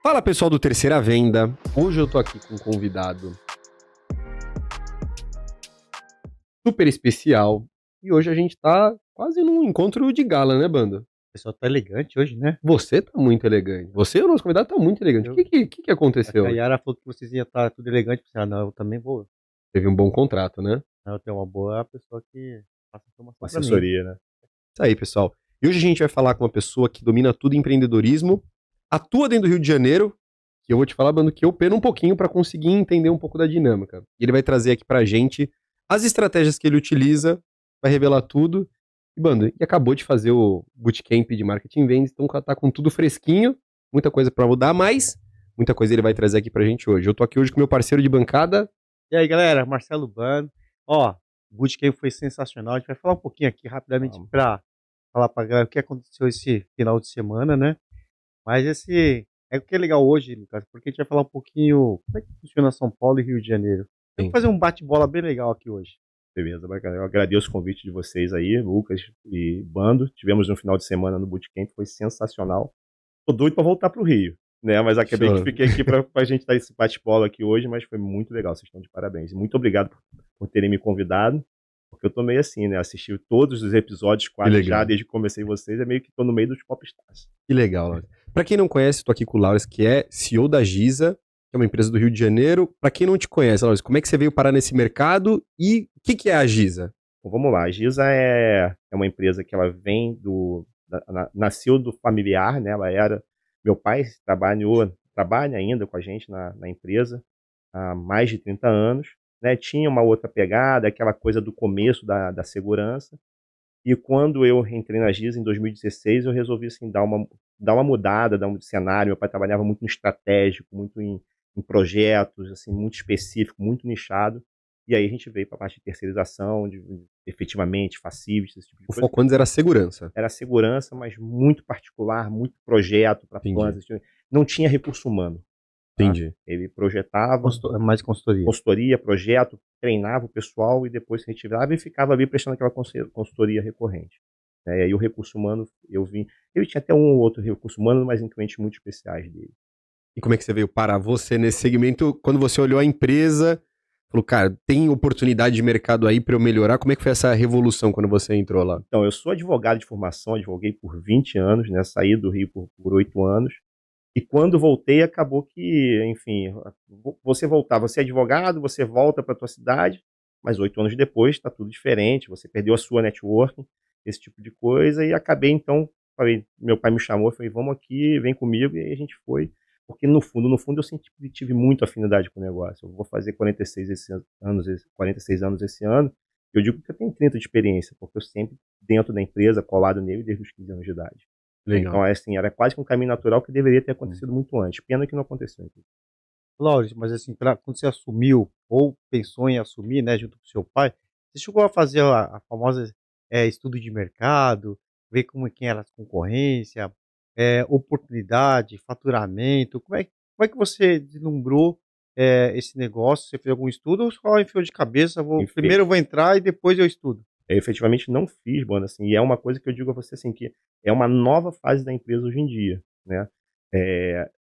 Fala pessoal do Terceira Venda, hoje eu tô aqui com um convidado super especial e hoje a gente tá quase num encontro de gala, né, banda? O pessoal tá elegante hoje, né? Você tá muito elegante, você, o nosso convidado, tá muito elegante. O Eu que A aconteceu hoje? Kayara falou que vocês iam estar tudo elegante. Eu falei: "Ah, não, eu também vou. Teve um bom contrato, né? Eu tenho uma boa pessoa que passa Uma informação pra mim". assessoria, né? Isso aí, pessoal. E hoje a gente vai falar com uma pessoa que domina tudo em empreendedorismo, atua dentro do Rio de Janeiro, que eu vou te falar, banda, que eu peno um pouquinho pra conseguir entender um pouco da dinâmica. E ele vai trazer aqui pra gente as estratégias que ele utiliza, vai revelar tudo. E, banda, e acabou de fazer o bootcamp de marketing e vendas, então tá com tudo fresquinho, muita coisa pra mudar, mas muita coisa ele vai trazer aqui pra gente hoje. Eu tô aqui hoje com meu parceiro de bancada. E aí, galera, Marcelo Bano. Ó, o bootcamp foi sensacional. A gente vai falar um pouquinho aqui rapidamente Vamos. pra falar pra galera o que aconteceu esse final de semana, né? Mas o que é legal hoje, Lucas, porque a gente vai falar um pouquinho como é que funciona São Paulo e Rio de Janeiro. Sim. Vamos fazer um bate-bola bem legal aqui hoje. Beleza, bacana. Eu agradeço o convite de vocês aí, Lucas e Bando. Tivemos um final de semana no Bootcamp, foi sensacional. Tô doido pra voltar pro Rio, né? Mas acabei que Show. fiquei aqui pra gente dar esse bate-bola aqui hoje, mas foi muito legal, vocês estão de parabéns. Muito obrigado por terem me convidado, porque eu tô meio assim, né? Assisti todos os episódios quase legal. já, desde que comecei vocês, é meio que tô no meio dos popstars. Que legal, Laura. Pra quem não conhece, tô aqui com o Laura, que é CEO da Giza, que é uma empresa do Rio de Janeiro. Pra quem não te conhece, Laura, como é que você veio parar nesse mercado e o que é a Giza? Bom, vamos lá, a Giza é uma empresa que ela vem nasceu do familiar, né? Meu pai trabalha ainda com a gente na empresa há mais de 30 anos, né? Tinha uma outra pegada, aquela coisa do começo da segurança. E quando eu entrei na Giza em 2016, eu resolvi assim, dar uma mudada, dar um cenário. Meu pai trabalhava muito no estratégico, muito em projetos, assim, muito específico, muito nichado. E aí a gente veio para a parte de terceirização, efetivamente, Facibity, esse tipo de O coisa. foco antes era segurança. Era segurança, mas muito particular, muito projeto para Entendi. planos. Não tinha recurso humano. Tá? Entendi. Ele projetava, Mais consultoria. consultoria, projeto, treinava o pessoal e depois se retirava e ficava ali prestando aquela consultoria recorrente. E aí o recurso humano, ele tinha até um ou outro recurso humano, mas em clientes muito especiais dele. E como é que você veio parar você nesse segmento? Quando você olhou a empresa, falou, cara, tem oportunidade de mercado aí pra eu melhorar? Como é que foi essa revolução quando você entrou lá? Então, eu sou advogado de formação, advoguei por 20 anos, né? Saí do Rio por 8 anos. E quando voltei, acabou que, enfim, você é advogado, você volta para a tua cidade, mas 8 anos depois está tudo diferente, você perdeu a sua networking, esse tipo de coisa, e acabei então, falei, meu pai me chamou, falei, vamos aqui, vem comigo, e aí a gente foi, porque no fundo eu sempre tive muito afinidade com o negócio. Eu vou fazer 46 anos esse ano, eu digo que eu tenho 30 de experiência, porque eu sempre dentro da empresa, colado nele desde os 15 anos de idade. Legal. Então, assim, era quase que um caminho natural que deveria ter acontecido muito antes. Pena que não aconteceu. Laures, mas assim, quando você assumiu ou pensou em assumir, né, junto com seu pai, você chegou a fazer a famosa estudo de mercado, ver quem era a concorrência, oportunidade, faturamento, como é que você deslumbrou esse negócio? Você fez algum estudo ou só enfiou de cabeça, primeiro eu vou entrar e depois eu estudo? Eu efetivamente não fiz, Banda, assim, e é uma coisa que eu digo a você, assim, que é uma nova fase da empresa hoje em dia, né?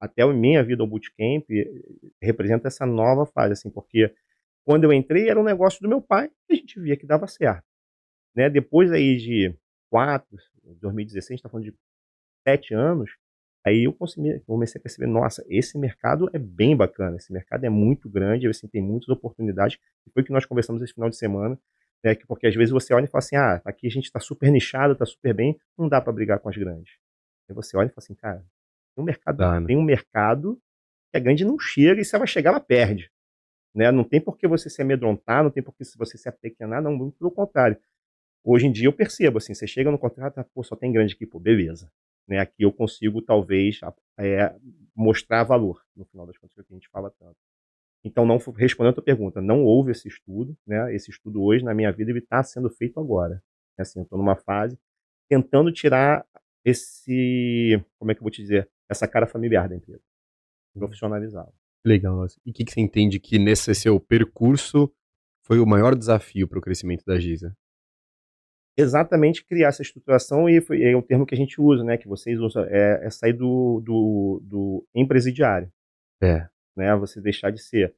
Até a minha vida ao Bootcamp representa essa nova fase, assim, porque quando eu entrei era um negócio do meu pai e a gente via que dava certo, né? Depois aí de 2016, a gente tá falando de 7 anos, aí eu comecei a perceber, nossa, esse mercado é bem bacana, esse mercado é muito grande, assim, tem muitas oportunidades, e foi o que nós conversamos esse final de semana, né, porque às vezes você olha e fala assim, aqui a gente está super nichado, está super bem, não dá para brigar com as grandes. Aí você olha e fala assim, cara, Tá, né? tem um mercado que a grande não chega e se ela chegar, ela perde. Né? Não tem por que você se amedrontar, não tem por que você se apequenar, não, muito pelo contrário. Hoje em dia eu percebo, assim, você chega no contrato, pô, só tem grande aqui, pô, beleza. Né? Aqui eu consigo, talvez, mostrar valor, no final das contas, que a gente fala tanto. Então, respondendo a tua pergunta, não houve esse estudo, né? Esse estudo hoje, na minha vida, ele está sendo feito agora. Assim, eu estou numa fase tentando tirar como é que eu vou te dizer, essa cara familiar da empresa, profissionalizá-la. Legal, Laura. E o que você entende que nesse seu percurso foi o maior desafio para o crescimento da Giza? exatamente criar essa estruturação e é o termo que a gente usa, né, que vocês usam, é sair do empresidiário, É. né, você deixar de ser,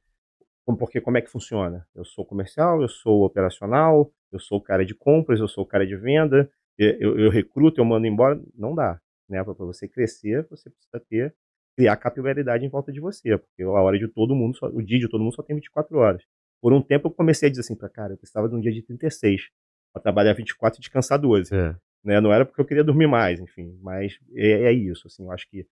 porque como é que funciona? Eu sou comercial, eu sou operacional, eu sou o cara de compras, eu sou o cara de venda, eu recruto, eu mando embora, não dá, né, para você crescer, você precisa criar capilaridade em volta de você, porque a hora de todo mundo, o dia de todo mundo só tem 24 horas. Por um tempo eu comecei a dizer assim, cara, eu precisava de um dia de 36, para trabalhar 24 e descansar 12. É. Né? Não era porque eu queria dormir mais, enfim, mas é isso, assim, eu acho que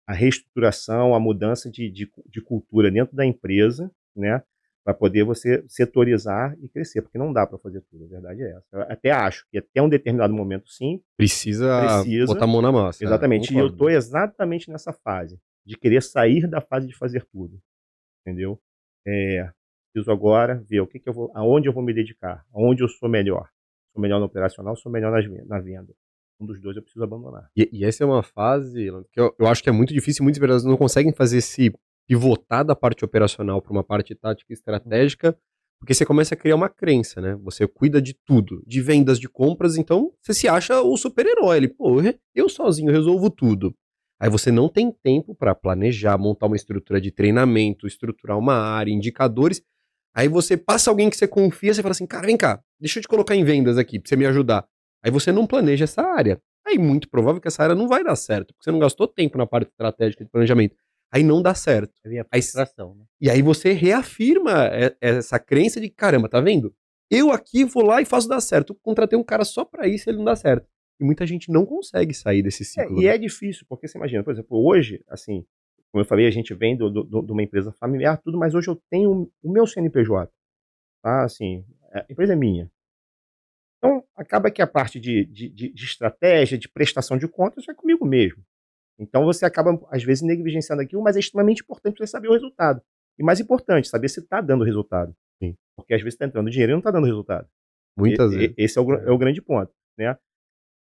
a reestruturação, a mudança de cultura dentro da empresa, né, para poder você setorizar e crescer, porque não dá para fazer tudo, a verdade é essa. Eu até acho que até um determinado momento, sim, Precisa botar a mão na massa. exatamente, e eu concordo. estou exatamente nessa fase, de querer sair da fase de fazer tudo, entendeu? Preciso agora ver aonde eu vou me dedicar, aonde eu sou melhor. Sou melhor no operacional, sou melhor na venda. Um dos dois eu preciso abandonar. E essa é uma fase Leandro, que eu acho que é muito difícil, muitos empresários não conseguem fazer esse pivotar da parte operacional para uma parte tática e estratégica, porque você começa a criar uma crença, né? Você cuida de tudo, de vendas, de compras, então você se acha o super-herói. Ele, pô, eu sozinho resolvo tudo. Aí você não tem tempo para planejar, montar uma estrutura de treinamento, estruturar uma área, indicadores. Aí você passa alguém que você confia, você fala assim, cara, vem cá, deixa eu te colocar em vendas aqui, pra você me ajudar. Aí você não planeja essa área. Aí muito provável que essa área não vai dar certo, porque você não gastou tempo na parte estratégica de planejamento. Aí não dá certo. Aí vem a Aí, frustração, né? e aí você reafirma essa crença de, caramba, tá vendo? Eu aqui vou lá e faço dar certo. Eu contratei um cara só pra isso e ele não dá certo. E muita gente não consegue sair desse ciclo. E é difícil, porque você imagina, por exemplo, hoje, assim, como eu falei, a gente vem de uma empresa familiar, tudo, mas hoje eu tenho o meu CNPJ, tá? Assim, a empresa é minha. Então, acaba que a parte de estratégia, de prestação de contas, é comigo mesmo. Então, você acaba, às vezes, negligenciando aquilo, mas é extremamente importante você saber o resultado. E mais importante, saber se está dando resultado. Sim. Porque, às vezes, está entrando dinheiro e não está dando resultado. Muitas vezes. Esse é o grande ponto, né?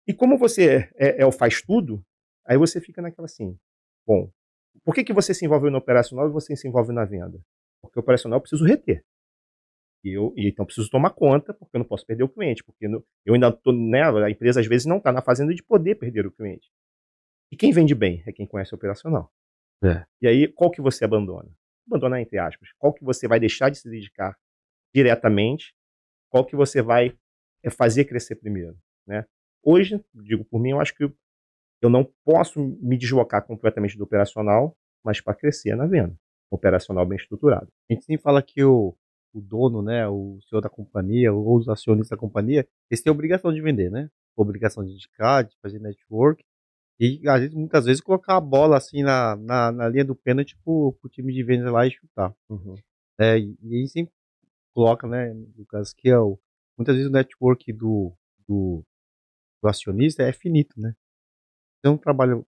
E como você o faz tudo, aí você fica naquela assim, bom, por que você se envolve no operacional e você se envolve na venda? Porque o operacional eu preciso reter. Então eu preciso tomar conta, porque eu não posso perder o cliente, porque eu ainda estou, né, a empresa às vezes não está na fazenda de poder perder o cliente. E quem vende bem é quem conhece o operacional. É. E aí, qual que você abandona? Abandonar entre aspas. Qual que você vai deixar de se dedicar diretamente? Qual que você vai fazer crescer primeiro, né? Hoje, digo por mim, eu acho que eu não posso me deslocar completamente do operacional, mas para crescer na venda. Operacional bem estruturado. A gente sempre fala que o dono, né, o senhor da companhia, ou os acionistas da companhia, eles têm a obrigação de vender, né? Obrigação de indicar, de fazer network. E muitas vezes colocar a bola assim na linha do pênalti pro time de vendas lá e chutar. E aí sempre coloca, né, Lucas, que muitas vezes o network do acionista é finito, né?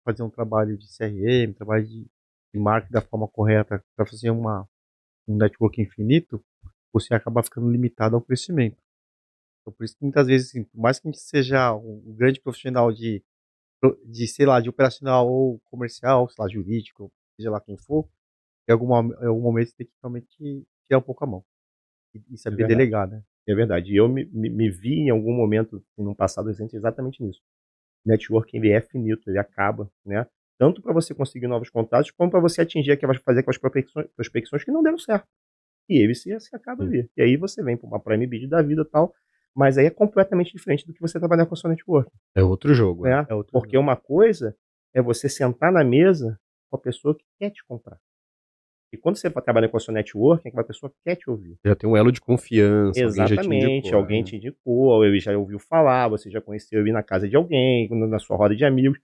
Fazer um trabalho de CRM, trabalho de marketing da forma correta para fazer um network infinito, você acaba ficando limitado ao crescimento. Então, por isso que muitas vezes, assim, por mais que a gente seja um grande profissional sei lá, de operacional ou comercial, sei lá, jurídico, seja lá quem for, em algum momento você tem que realmente tirar um pouco a mão e saber delegar, né? É verdade. E eu me vi em algum momento, num passado recente, exatamente nisso. Networking, ele é finito, ele acaba, né? Tanto para você conseguir novos contatos, como para você atingir fazer aquelas prospecções que não deram certo. E ele se acaba ali. E aí você vem para uma Prime Bid da vida e tal, mas aí é completamente diferente do que você trabalhar com a sua network. É outro jogo, né? Porque uma coisa é você sentar na mesa com a pessoa que quer te comprar. E quando você trabalha com a sua network, é que a pessoa quer te ouvir. Já tem um elo de confiança. Exatamente, alguém te indicou, ele já ouviu falar, você já conheceu ele na casa de alguém, na sua roda de amigos.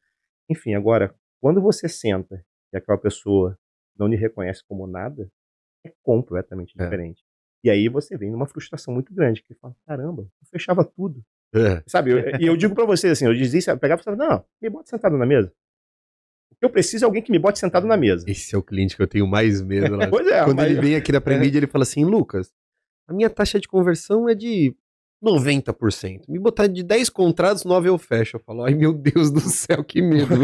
Enfim, agora, quando você senta e aquela pessoa não lhe reconhece como nada, é completamente diferente. E aí você vem numa frustração muito grande, que fala, caramba, eu fechava tudo. Sabe, e eu digo pra você assim, eu dizia, eu pegava e falava, não, me bota sentado na mesa. O que eu preciso é alguém que me bote sentado na mesa. Esse é o cliente que eu tenho mais medo lá. Pois é. Quando ele vem aqui na Prime, ele fala assim, Lucas, a minha taxa de conversão é de 90%. Me botar de 10 contratos, 9 eu fecho. Eu falo, ai meu Deus do céu, que medo.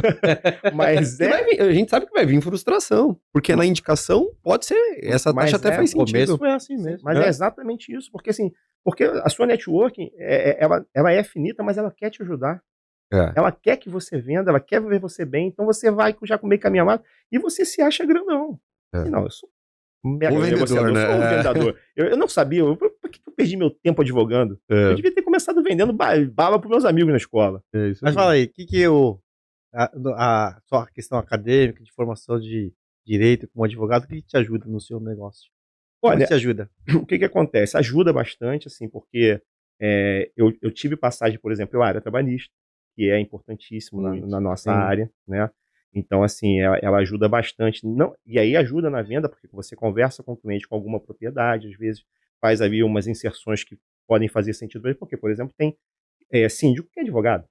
Mas a gente sabe que vai vir frustração, porque na indicação pode ser, essa taxa até faz sentido. O começo é assim mesmo. Mas é exatamente isso, porque assim, Porque a sua networking, ela é finita, mas ela quer te ajudar. É. Ela quer que você venda, ela quer ver você bem, então você vai já com meio caminho andado e você se acha grandão. É. E não, eu sou um mega O vendedor, negociador, né? sou um É. vendedor. Eu não sabia, por que eu perdi meu tempo advogando? Eu É, devia ter começado vendendo bala para meus amigos na escola. é isso Mas aí. fala aí, o que que sua questão acadêmica, de formação de direito como advogado, o que te ajuda no seu negócio? Como que Olha, te ajuda? o que acontece? Ajuda bastante, assim, porque eu tive passagem, por exemplo, pela área trabalhista, que é importantíssimo Muito, na nossa sim. área, né? Então, assim, ela ajuda bastante. Não, e aí ajuda na venda, porque você conversa com o cliente com alguma propriedade, às vezes faz ali umas inserções que podem fazer sentido para ele, porque, por exemplo, tem síndico que é advogado.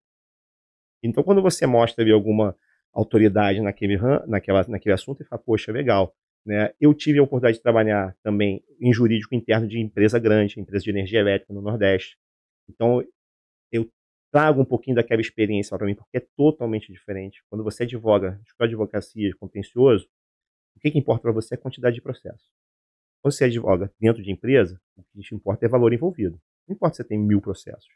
Então, quando você mostra ali alguma autoridade naquele assunto, e fala, poxa, legal. Né? Eu tive a oportunidade de trabalhar também em jurídico interno de empresa grande, empresa de energia elétrica no Nordeste. Então, eu trago um pouquinho daquela experiência para mim, porque é totalmente diferente. Quando você advoga, de advocacia contencioso, o que importa para você é a quantidade de processo. Quando você advoga dentro de empresa, o que te importa é valor envolvido. Não importa se você tem 1000 processos.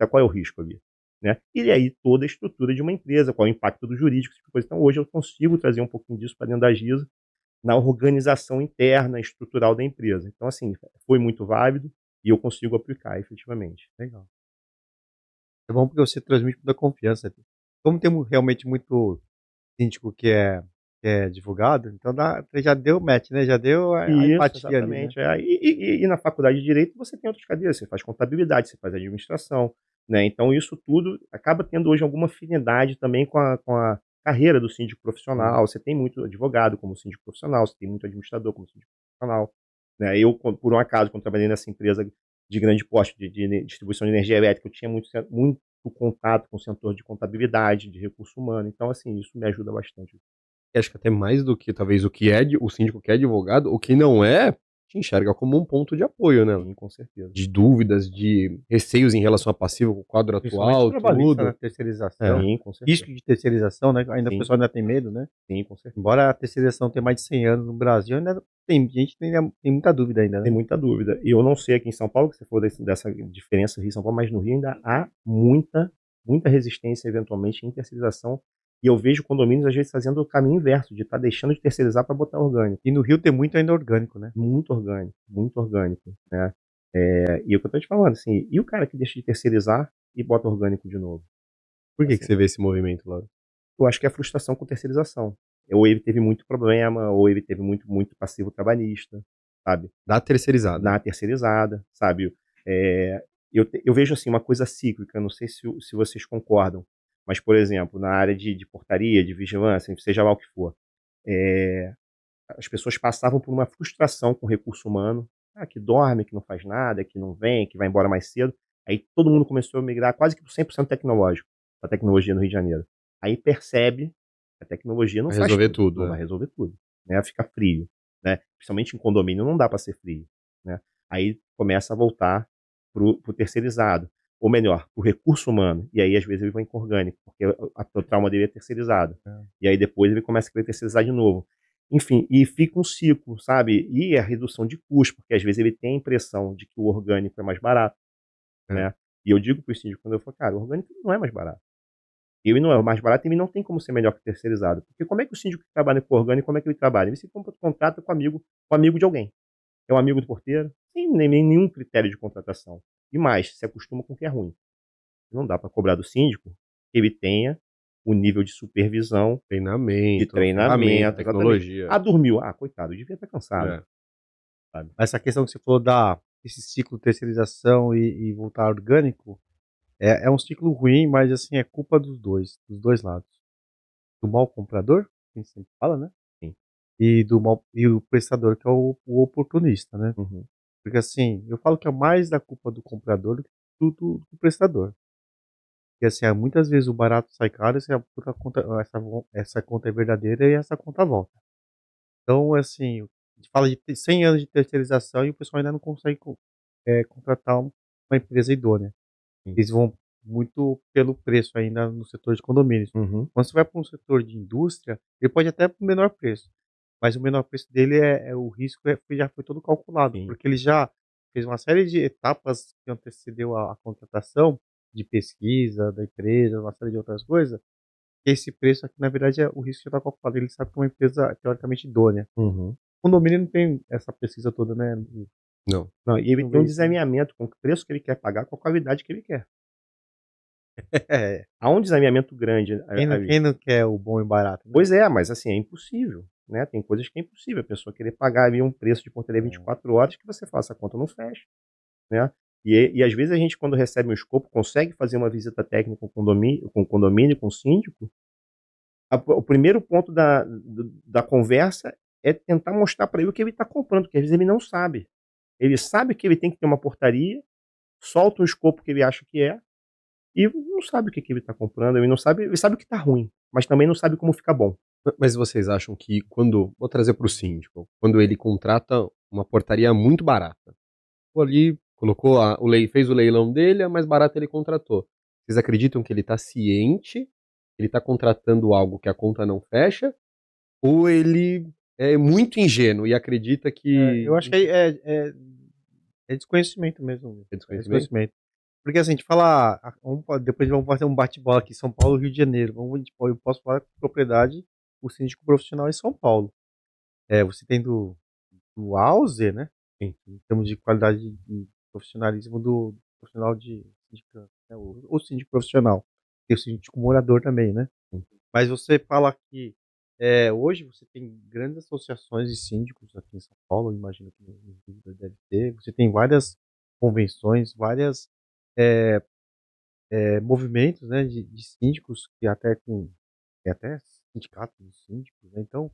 Qual é o risco ali? Né? E aí toda a estrutura de uma empresa, qual é o impacto do jurídico, tipo de coisa. Então hoje eu consigo trazer um pouquinho disso para dentro da GISA, na organização interna, estrutural da empresa. Então, assim, foi muito válido e eu consigo aplicar efetivamente. Legal. É bom porque você transmite muita confiança. Como temos realmente muito síndico que é advogado, então já deu match, né? Já deu a Isso, empatia ali, né? exatamente. E na faculdade de Direito você tem outras cadeiras, você faz contabilidade, você faz administração, né? Então isso tudo acaba tendo hoje alguma afinidade também com a carreira do síndico profissional. Você tem muito advogado como síndico profissional, você tem muito administrador como síndico profissional, né? Eu, por um acaso, quando trabalhei nessa empresa de grande porte de distribuição de energia elétrica, eu tinha muito contato com o setor de contabilidade, de recurso humano. Então, assim, isso me ajuda bastante. Acho que até mais do que talvez o síndico que é advogado, o que não é, te enxerga como um ponto de apoio, né? Sim, com certeza. De dúvidas, de receios em relação a passivo com o quadro Principalmente atual, trabalhista, né? tudo. Terceirização. Sim, com certeza. Risco de terceirização, né? Ainda o Sim. pessoal ainda tem medo, né? Sim, com certeza. Embora a terceirização tenha mais de 100 anos no Brasil, ainda tem gente que tem muita dúvida ainda, Tem né? muita dúvida. E eu não sei aqui em São Paulo, que você falou dessa diferença Rio e São Paulo, mas no Rio ainda há muita resistência, eventualmente, em terceirização. E eu vejo condomínios, às vezes, fazendo o caminho inverso, de estar deixando de terceirizar para botar orgânico. E no Rio tem muito ainda orgânico, né? Muito orgânico, né? E o que eu tô te falando, assim, e o cara que deixa de terceirizar e bota orgânico de novo? Por que Assim, você vê esse movimento lá? eu acho que é a frustração com terceirização. Ou ele teve muito problema, ou ele teve muito passivo trabalhista, sabe? Da terceirizada. Na terceirizada, sabe? Eu vejo assim uma coisa cíclica, não sei se vocês concordam, mas, por exemplo, na área de portaria, de vigilância, seja lá o que for, as pessoas passavam por uma frustração com o recurso humano, que dorme, que não faz nada, que não vem, que vai embora mais cedo. Aí todo mundo começou a migrar quase que por 100% tecnológico, para a tecnologia no Rio de Janeiro. Aí percebe que a tecnologia não Vai faz resolver tudo, tudo, não é. vai resolver tudo, né? Fica frio, né? Principalmente em condomínio não dá para ser frio, né? Aí começa a voltar pro terceirizado, ou melhor, pro recurso humano. E aí às vezes ele vai com orgânico, porque o trauma dele é terceirizado. E aí depois ele começa a querer terceirizar de novo. Enfim, e fica um ciclo, sabe? E a redução de custo, porque às vezes ele tem a impressão de que o orgânico é mais barato, né? E eu digo para o síndico, quando eu falo, cara, o orgânico não é mais barato. Ele não é o mais barato, ele não tem como ser melhor que o terceirizado. Porque como é que o síndico que trabalha com orgânico, como é que ele trabalha? Ele se contrata com amigo de alguém. É um amigo do porteiro, sem nenhum critério de contratação. E mais, se acostuma com o que é ruim. Não dá para cobrar do síndico que ele tenha o nível de supervisão, Treinamento, de treinamento, tecnologia. Dormiu. Coitado, devia estar cansado. É. Sabe? Essa questão que você falou esse ciclo de terceirização e voltar orgânico, é um ciclo ruim, mas assim, é culpa dos dois lados. Do mau comprador, que a gente sempre fala, né? Sim. E o prestador, que é o oportunista, né? Uhum. Porque assim, eu falo que é mais da culpa do comprador do que do prestador. Porque assim, muitas vezes o barato sai caro, essa conta é verdadeira e essa conta volta. Então, assim, a gente fala de 100 anos de terceirização e o pessoal ainda não consegue contratar uma empresa idônea. Sim. Eles vão muito pelo preço ainda no setor de condomínios. Uhum. Quando você vai para um setor de indústria, ele pode até para o menor preço, mas o menor preço dele o risco já foi todo calculado, Sim. porque ele já fez uma série de etapas que antecedeu a contratação de pesquisa da empresa, uma série de outras coisas, que esse preço aqui, na verdade, o risco já está calculado. Ele sabe que é uma empresa teoricamente idônea. Uhum. O condomínio não tem essa pesquisa toda, né? Não. Não, e ele Não tem um vê isso, né? desalinhamento com o preço que ele quer pagar com a qualidade que ele quer. É, Há um desalinhamento grande ali. quem não quer o bom e barato, né? Pois é, mas assim, é impossível, né? Tem coisas que é impossível a pessoa querer pagar ali um preço de portaria 24 horas que você faça a conta não fecha, né? E às vezes a gente, quando recebe um escopo, consegue fazer uma visita técnica com o condomínio, com o síndico. O primeiro ponto da conversa é tentar mostrar para ele o que ele está comprando, porque às vezes ele não sabe. Ele sabe que ele tem que ter uma portaria, solta um escopo que ele acha que é, e não sabe o que ele está comprando, ele sabe que está ruim, mas também não sabe como fica bom. Mas vocês acham que vou trazer para o síndico, quando ele contrata uma portaria muito barata, ou ali colocou fez o leilão dele, a mais barata ele contratou. Vocês acreditam que ele está ciente, ele está contratando algo que a conta não fecha, ou ele é muito ingênuo e acredita que Eu acho que é desconhecimento mesmo. é É desconhecimento? desconhecimento. Porque assim, a gente fala, depois vamos fazer um bate-bola aqui, São Paulo, Rio de Janeiro. Eu posso falar com propriedade, o síndico profissional em São Paulo. Você tem do A ao Z, né? Em termos de qualidade de profissionalismo do profissional de sindicância, né? O síndico profissional. Tem o síndico morador também, né? Mas você fala que hoje você tem grandes associações de síndicos aqui em São Paulo, eu imagino que no Rio deve ter. Você tem várias convenções, várias movimentos, né, de síndicos que tem até sindicatos de síndicos, né? Então,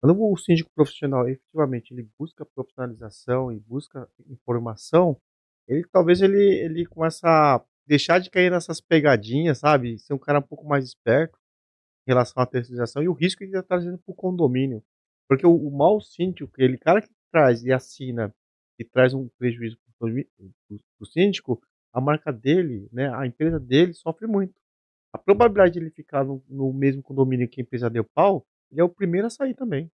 quando o síndico profissional efetivamente ele busca profissionalização e busca informação, ele começa a deixar de cair nessas pegadinhas, sabe? Ser um cara um pouco mais esperto em relação à terceirização e o risco que ele está trazendo para o condomínio. Porque o mau síndico, aquele cara que traz e assina e traz um prejuízo para o síndico, a marca dele, né, a empresa dele sofre muito. A probabilidade de ele ficar no mesmo condomínio que a empresa deu pau, ele é o primeiro a sair também.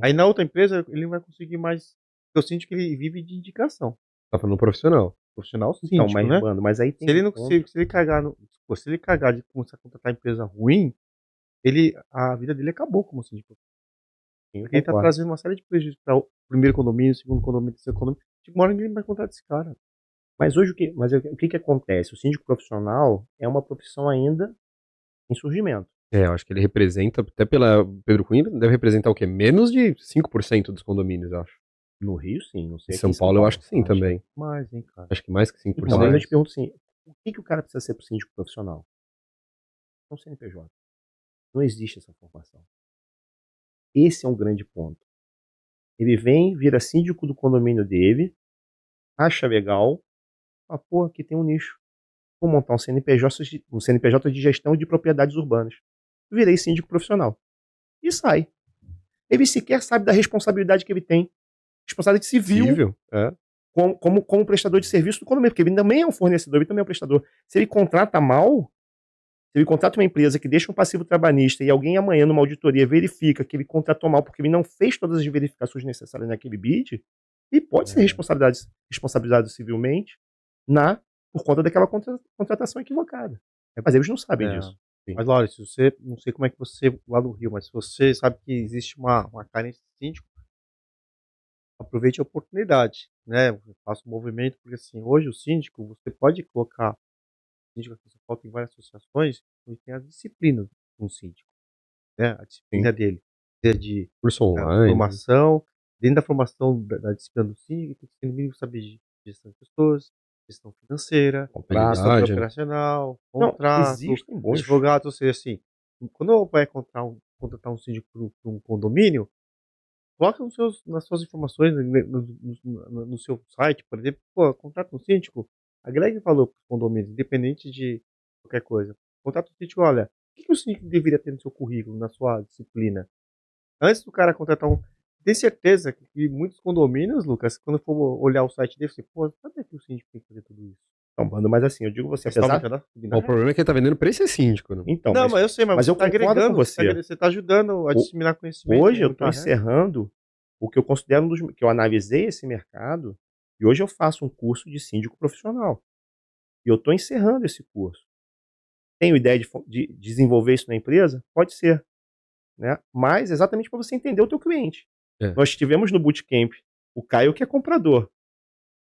Aí na outra empresa ele não vai conseguir mais, porque o síndico ele vive de indicação. Tá falando profissional. Profissional Então, síndico, né? Bando, mas aí tem Se ele um não ponto. se ele cagar se ele cagar de começar a contratar empresa ruim, a vida dele acabou como síndico. Eu Porque ele tá concordo. trazendo uma série de prejuízos para o primeiro condomínio, segundo condomínio, terceiro condomínio. Chega uma hora ninguém vai contratar esse cara. Mas hoje o que acontece? O síndico profissional é uma profissão ainda em surgimento. Eu acho que ele representa, até pela Pedro Cunha, deve representar o quê? Menos de 5% dos condomínios, eu acho. No Rio, sim. Não sei Em aqui São Paulo, eu acho que sim Acho também. mais, hein, cara. Acho que mais que 5%. Então, mas eu te pergunto assim, o que o cara precisa ser para síndico profissional? É um CNPJ. Não existe essa formação. Esse é um grande ponto. Ele vem, vira síndico do condomínio dele, acha legal, fala, pô, aqui tem um nicho. Vou montar um CNPJ de gestão de propriedades urbanas. Virei síndico profissional. E sai. Ele sequer sabe da responsabilidade que ele tem. Responsabilidade civil. É. Como prestador de serviço do condomínio, porque ele também é um fornecedor, ele também é um prestador. Se ele contrata mal, se ele contrata uma empresa que deixa um passivo trabalhista e alguém amanhã numa auditoria verifica que ele contratou mal porque ele não fez todas as verificações necessárias naquele bid, ele pode ser responsabilizado civilmente por conta daquela contratação equivocada. Mas eles não sabem disso. Sim. Mas, Laura, se você, não sei como é que você lá no Rio, mas se você sabe que existe uma carência de síndico, aproveite a oportunidade, né? Faça um movimento, porque assim, hoje o síndico, você pode colocar, o síndico aqui em São Paulo tem várias associações, onde tem as disciplinas do síndico, né? A disciplina dele, seja de Curso online. formação, dentro da formação da disciplina do síndico, tem que ter no mínimo saber de gestão de pessoas, gestão financeira, gestão Habilidade, né? operacional, Não, contrato, existem bons. advogado, ou seja, assim, quando vai contratar um síndico para um condomínio, coloca nas suas informações, no seu site, por exemplo, pô, contrata um síndico, agregue valor para os condomínios, independente de qualquer coisa. Contrata um síndico, olha, o que o síndico deveria ter no seu currículo, na sua disciplina? Antes do cara contratar tem certeza que muitos condomínios, Lucas, quando for olhar o site dele, você, pô, sabe que o síndico tem que fazer tudo isso? Não, Bando, mas assim, eu digo você, Você tá apesar... aumentando a Mas o problema é que ele tá vendendo pra esse síndico, né? Então, não, mas eu sei, mas eu você tá concordo agregando, com você. você tá ajudando a disseminar conhecimento. Hoje eu muito estou encerrando o que eu considero que eu analisei esse mercado E hoje eu faço um curso de síndico profissional. E eu estou encerrando esse curso. Tenho ideia de desenvolver isso na empresa? Pode ser, né? Mas exatamente para você entender o teu cliente. É. Nós tivemos no Bootcamp o Caio, que é comprador,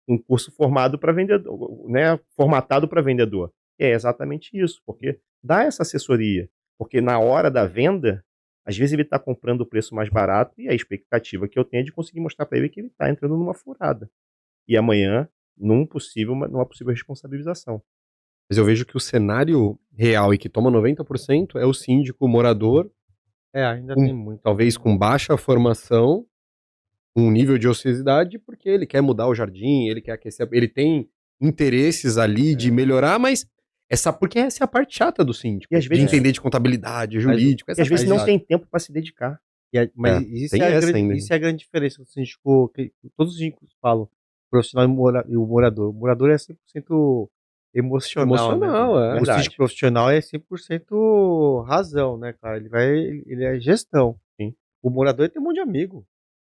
um curso formado para vendedor, né? Formatado para vendedor. É exatamente isso, porque dá essa assessoria. Porque na hora da venda, às vezes ele está comprando o preço mais barato e a expectativa que eu tenho é de conseguir mostrar para ele que ele está entrando numa furada. E amanhã, numa possível responsabilização. Mas eu vejo que o cenário real e que toma 90% é o síndico morador, Ainda tem muito. talvez com baixa formação, um nível de ociosidade, porque ele quer mudar o jardim, ele quer aquecer, ele tem interesses ali de melhorar, mas porque essa é a parte chata do síndico, E às de vezes, entender de contabilidade, jurídico, e essa às vezes parte não chata. tem tempo para se dedicar. Mas É, isso tem é, a essa grande, ainda. isso é a grande diferença do síndico, que todos os síndicos falam, profissional e o morador. O morador é 100% emocional, né? Emocional, é. O Verdade. síndico profissional é 100% razão, né, cara? Ele é gestão. Sim. O morador tem um monte de amigo.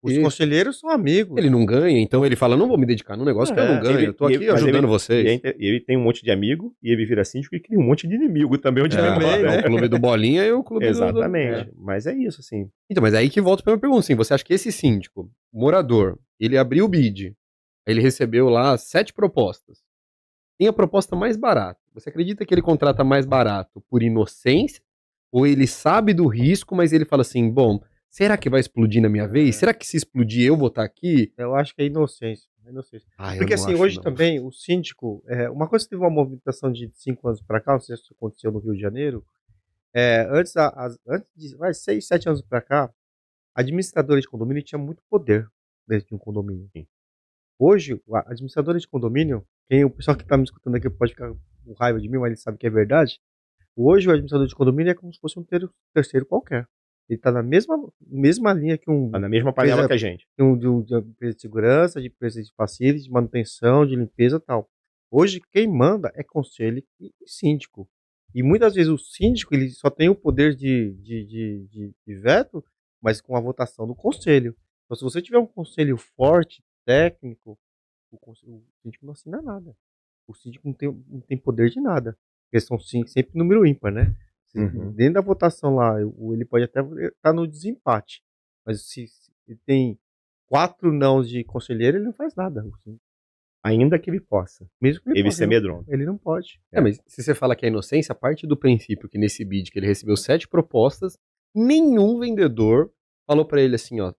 Os Isso. conselheiros são amigos. Ele não ganha, então ele fala, não vou me dedicar num negócio que eu não ganho, eu tô aqui ajudando vocês. Ele tem um monte de amigo e ele vira síndico e cria um monte de inimigo também onde ele É, mora. é o clube do Bolinha e o clube Exatamente. Mas é isso, assim. Então, mas aí que volta pra minha pergunta, assim, você acha que esse síndico, morador, ele abriu o bid, aí ele recebeu lá 7 propostas, tem a proposta mais barata, você acredita que ele contrata mais barato por inocência, ou ele sabe do risco, mas ele fala assim, bom, será que vai explodir na minha vez? Será que se explodir eu vou estar aqui? Eu acho que é inocência. Ah, eu Porque não assim, acho, hoje não. também, o síndico, uma coisa que teve uma movimentação de 5 anos para cá, não sei se isso aconteceu no Rio de Janeiro, antes, antes de 6, 7 anos para cá, a administradora de condomínio tinha muito poder dentro de um condomínio. Sim. Hoje, a administradora de condomínio, o pessoal que está me escutando aqui pode ficar com raiva de mim, mas ele sabe que é verdade. Hoje, o administrador de condomínio é como se fosse um terceiro qualquer. Ele está na mesma linha que um Tá na mesma panela que a gente. de empresa de segurança, de empresa de facilities, de manutenção, de limpeza e tal. Hoje, quem manda é conselho e síndico. E muitas vezes o síndico ele só tem o poder de veto, mas com a votação do conselho. Então, se você tiver um conselho forte, técnico, o síndico não assina nada. O síndico não tem poder de nada. Porque são sempre número ímpar, né? Uhum. Dentro da votação lá, ele pode até estar no desempate. Mas se ele tem 4 nãos de conselheiro, ele não faz nada. Ainda que ele possa. Mesmo que Ele possa, se amedronta. ele não pode. Mas se você fala que é inocência, parte do princípio que nesse bid que ele recebeu 7 propostas, nenhum vendedor falou pra ele assim, ó,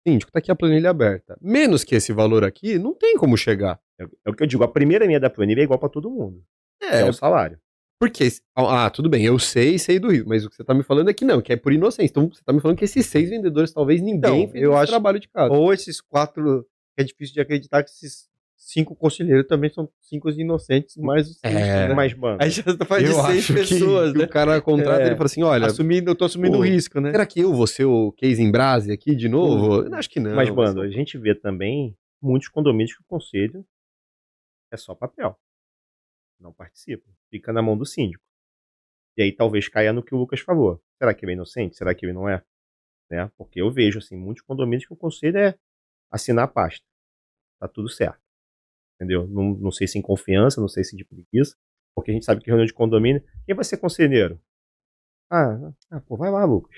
síndico, tá aqui a planilha aberta. Menos que esse valor aqui, não tem como chegar. É o que eu digo, a primeira linha da planilha é igual para todo mundo. É o salário. Porque, tudo bem, eu sei do Rio, mas o que você tá me falando é que não, que é por inocência. Então você tá me falando que esses 6 vendedores, talvez ninguém fez esse trabalho de casa. Ou esses 4, é difícil de acreditar que esses 5 conselheiros também são 5 inocentes, mais os 5, né? Mais banda. Aí já faz de 6 pessoas, que né? o cara contrata ele fala assim, olha... eu tô assumindo o risco, né? Será que eu vou ser o case em brase aqui de novo? Eu acho que não. Mas, bando, a gente vê também muitos condomínios que o conselho é só papel. Não participa. Fica na mão do síndico. E aí talvez caia no que o Lucas falou. Será que ele é inocente? Será que ele não é? Né? Porque eu vejo, assim, muitos condomínios que o conselho é assinar a pasta. Tá tudo certo. Entendeu? Não sei se em confiança, não sei se de preguiça. Porque a gente sabe que reunião de condomínio... Quem vai ser conselheiro? Pô, vai lá, Lucas.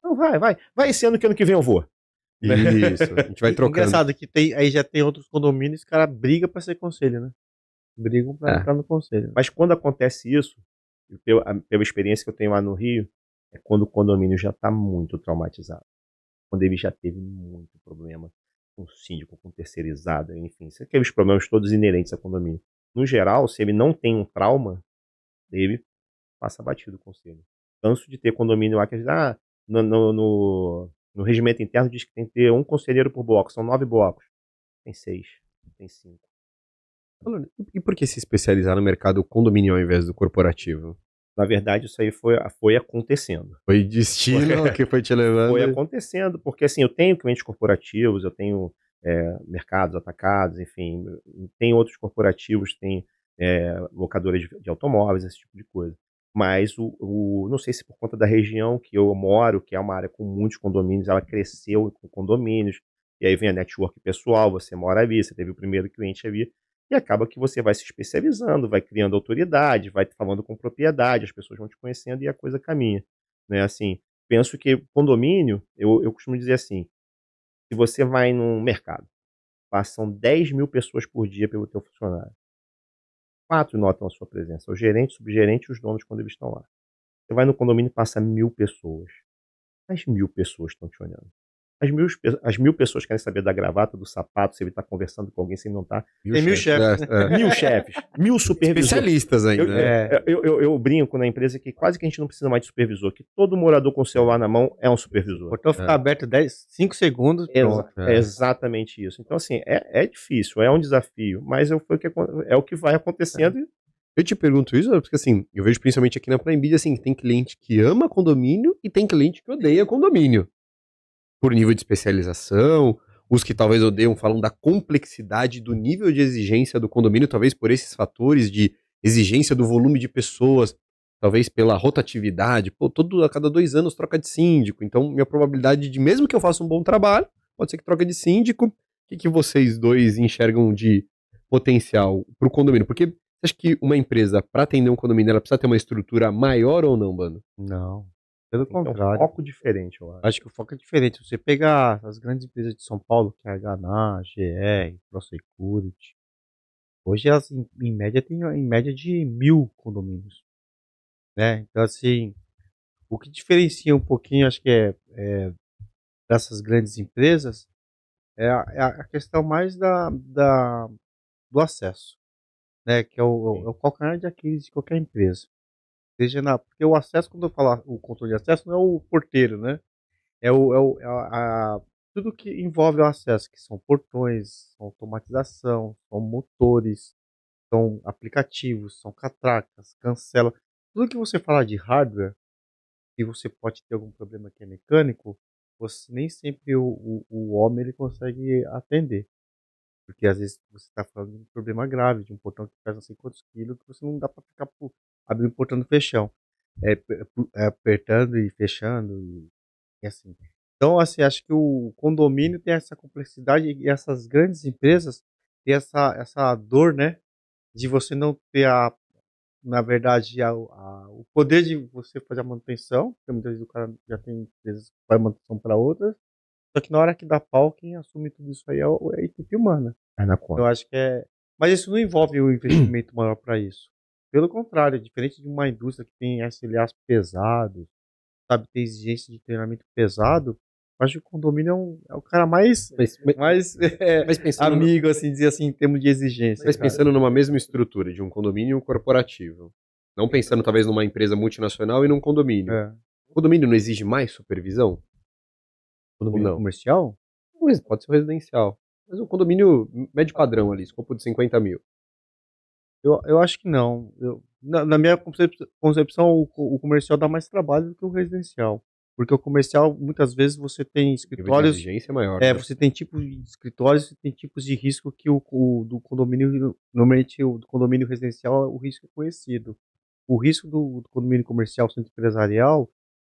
Não, vai. Vai esse ano que ano que vem eu vou. Isso, a gente vai trocando. Engraçado que aí já tem outros condomínios, os caras brigam pra ser conselho, né? Brigam pra entrar no conselho. Mas quando acontece isso, pela experiência que eu tenho lá no Rio, é quando o condomínio já está muito traumatizado. Quando ele já teve muito problema com o síndico, com terceirizada, enfim, aqueles problemas todos inerentes a condomínio. No geral, se ele não tem um trauma, ele passa batido o conselho. Canso de ter condomínio lá que diz, no regimento interno diz que tem que ter um conselheiro por bloco, são 9 blocos. Tem 6, tem 5. E por que se especializar no mercado condomínio ao invés do corporativo? Na verdade, isso aí foi acontecendo. Foi destino que foi te levando? Foi acontecendo, porque assim, eu tenho clientes corporativos, eu tenho mercados atacados, enfim, tem outros corporativos, tem locadoras de automóveis, esse tipo de coisa. Mas não sei se por conta da região que eu moro, que é uma área com muitos condomínios, ela cresceu com condomínios, E aí vem a network pessoal, você mora ali, você teve o primeiro cliente ali, e acaba que você vai se especializando, vai criando autoridade, vai falando com propriedade, as pessoas vão te conhecendo e a coisa caminha, né? Assim, penso que condomínio, eu costumo dizer assim, se você vai num mercado, passam 10.000 pessoas por dia pelo teu funcionário, 4 notam a sua presença, o gerente, o subgerente e os donos quando eles estão lá. Você vai no condomínio e passa 1.000 pessoas. As 1.000 pessoas estão te olhando. As 1.000 pessoas querem saber da gravata, do sapato, se ele está conversando com alguém, se ele não está. Tem 1.000 chefes, né? 1.000 chefes, 1.000 supervisores. Especialistas ainda, né? Eu brinco na empresa que quase que a gente não precisa mais de supervisor, que todo morador com o celular na mão é um O supervisor. portão fica aberto 5 segundos, pronto. É exatamente isso. Então, assim, é difícil, é um desafio, mas é o que vai acontecendo. Eu te pergunto isso porque, assim, eu vejo principalmente aqui na Prime Video, assim, tem cliente que ama condomínio e tem cliente que odeia condomínio. Por nível de especialização, os que talvez odeiam falam da complexidade do nível de exigência do condomínio, talvez por esses fatores de exigência do volume de pessoas, talvez pela rotatividade. Pô, a cada 2 anos troca de síndico, então minha probabilidade de, mesmo que eu faça um bom trabalho, pode ser que troque de síndico. O que vocês dois enxergam de potencial pro condomínio? Porque você acha que uma empresa, para atender um condomínio, ela precisa ter uma estrutura maior ou não, Bando? Não, pelo Tem um contrário. foco diferente, eu acho. Acho que o foco é diferente. Você pegar as grandes empresas de São Paulo, que é a H&A, GR, ProSecurity, hoje elas em média tem em média de 1.000 condomínios, né? Então assim, o que diferencia um pouquinho, acho que dessas grandes empresas é a questão mais do acesso, né? Que é o calcanhar de Aquiles de qualquer empresa. Porque o acesso, quando eu falar o controle de acesso, não é o porteiro, né? Tudo que envolve o acesso, que são portões, são automatização, são motores, são aplicativos, são catracas, cancela. Tudo que você falar de hardware, e você pode ter algum problema que é mecânico, nem sempre o homem ele consegue atender. Porque às vezes você está falando de um problema grave, de um portão que pesa não sei quantos quilos, que você não dá para ficar abrindo o portão do fechão. Apertando e fechando, e assim. Então, assim, acho que o condomínio tem essa complexidade e essas grandes empresas têm essa dor, né? De você não ter na verdade, o poder de você fazer a manutenção, porque muitas vezes o cara já tem empresas que faz manutenção para outras, só que na hora que dá pau, quem assume tudo isso aí é a equipe humana. Tá na Eu conta. acho que mas isso não envolve um investimento maior para isso. Pelo contrário, diferente de uma indústria que tem SLAs pesados, sabe, tem exigência de treinamento pesado, eu acho que o condomínio é o cara mais Mas pensando amigo, assim, dizer assim, em termos de exigência. Mas cara. pensando numa mesma estrutura de um condomínio corporativo. Não pensando talvez numa empresa multinacional e num condomínio. É. O condomínio não exige mais supervisão? Condomínio não? comercial? Pois, pode ser um residencial. Mas um condomínio médio padrão ali, escopo de 50 mil. Eu acho que não. Na minha concepção, o comercial dá mais trabalho do que o residencial. Porque o comercial, muitas vezes, você tem O nível de escritórios. exigência é maior. Né? Você tem tipos de escritórios e tem tipos de risco que o do condomínio. Normalmente, o do condomínio residencial, o risco é conhecido. O risco do condomínio comercial, centro empresarial,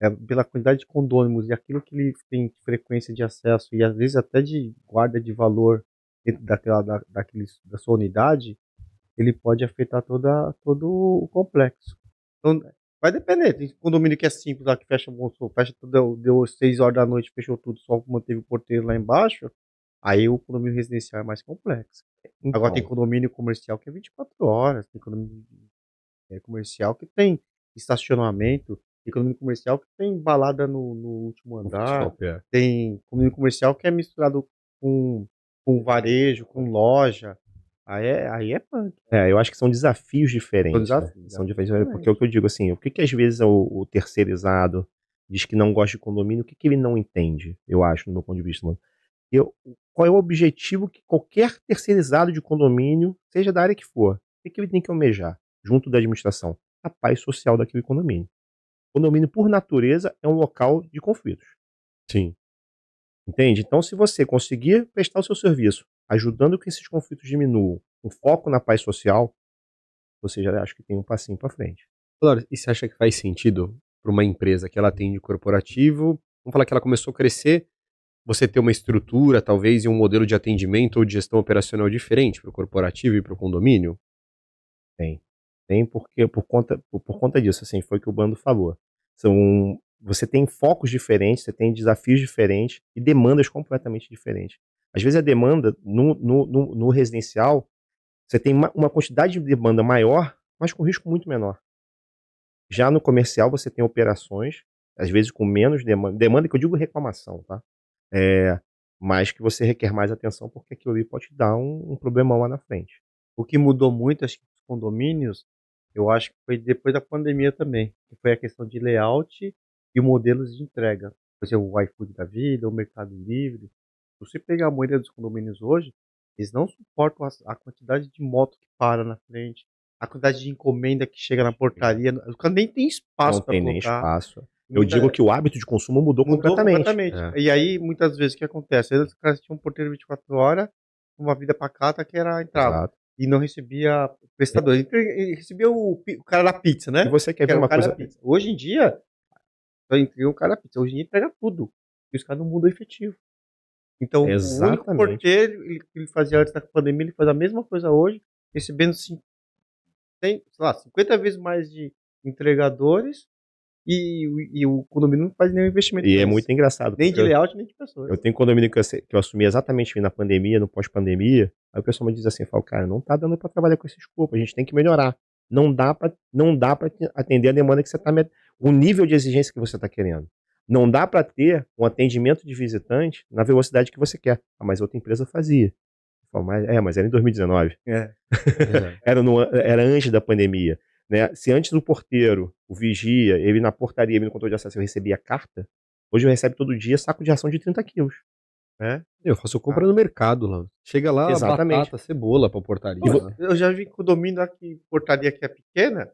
é pela quantidade de condôminos e aquilo que ele tem de frequência de acesso e às vezes até de guarda de valor dentro da sua unidade, ele pode afetar todo o complexo. Então, vai depender. Tem condomínio que é simples, lá que fecha tudo, deu 6 horas da noite, fechou tudo, só manteve o porteiro lá embaixo. Aí o condomínio residencial é mais complexo. Agora tem condomínio comercial que é 24 horas, tem condomínio comercial que tem estacionamento, tem condomínio comercial que tem balada no último andar, tem condomínio comercial que é misturado com varejo, com loja. Aí é punk. Eu acho que são desafios diferentes. São né? desafios, São diferentes, porque é o que eu digo assim, o que às vezes o terceirizado diz que não gosta de condomínio, o que ele não entende, eu acho, no meu ponto de vista, mano. Qual é o objetivo que qualquer terceirizado de condomínio, seja da área que for, o que ele tem que almejar, junto da administração? A paz social daquele condomínio. O condomínio, por natureza, é um local de conflitos. Sim. Entende? Então, se você conseguir prestar o seu serviço, ajudando que esses conflitos diminuam, o foco na paz social, você já acha que tem um passinho para frente. Claro, e você acha que faz sentido para uma empresa que ela atende corporativo? Vamos falar que ela começou a crescer, você ter uma estrutura, talvez, e um modelo de atendimento ou de gestão operacional diferente para o corporativo e para o condomínio? Tem porque por conta disso, assim, foi o que o Bando falou. Você tem focos diferentes, você tem desafios diferentes e demandas completamente diferentes. Às vezes a demanda no residencial, você tem uma quantidade de demanda maior, mas com risco muito menor. Já no comercial você tem operações, às vezes com menos demanda que eu digo reclamação, tá? Mas que você requer mais atenção porque aquilo ali pode te dar um problemão lá na frente. O que mudou muito, acho que os condomínios, eu acho que foi depois da pandemia também, que foi a questão de layout e modelos de entrega. Por exemplo, o iFood da vida, o Mercado Livre. Se você pegar a maioria dos condomínios hoje, eles não suportam a quantidade de moto que para na frente, a quantidade de encomenda que chega na portaria. O cara nem tem espaço Não para tem nem colocar. espaço. Eu digo que o hábito de consumo mudou completamente. E aí, muitas vezes, o que acontece? Antes, os caras tinham um porteiro 24 horas, uma vida pacata que era entrava. Exato. E não recebia prestador. Ele recebia o cara da pizza, né? E você quer Que ver era o uma cara coisa? da pizza. Hoje em dia, só entrega o cara da pizza. Hoje em dia entrega tudo. E os caras não mudam o efetivo. Então, o único Exatamente. porteiro que ele fazia antes da pandemia, ele faz a mesma coisa hoje, recebendo sei lá, 50 vezes mais de entregadores e o condomínio não faz nenhum investimento. E é nisso. muito engraçado. Nem de porque layout, nem de pessoas. eu tenho condomínio que eu assumi exatamente na pandemia, no pós-pandemia. Aí o pessoal me diz assim, fala, cara, não tá dando pra trabalhar com esse escopo, a gente tem que melhorar. Não dá pra atender a demanda que você tá, o nível de exigência que você tá querendo. Não dá pra ter um atendimento de visitante na velocidade que você quer. Ah, mas outra empresa fazia. Eu falo, mas era em 2019. Era antes da pandemia. Né? Se antes o porteiro, o vigia, ele na portaria, ele no controle de acesso, eu recebia carta, hoje eu recebo todo dia saco de ração de 30 quilos. Eu faço compra no mercado lá. Chega lá, Exatamente. batata, cebola pra portaria. Eu já vi condomínio aqui, portaria que é pequena,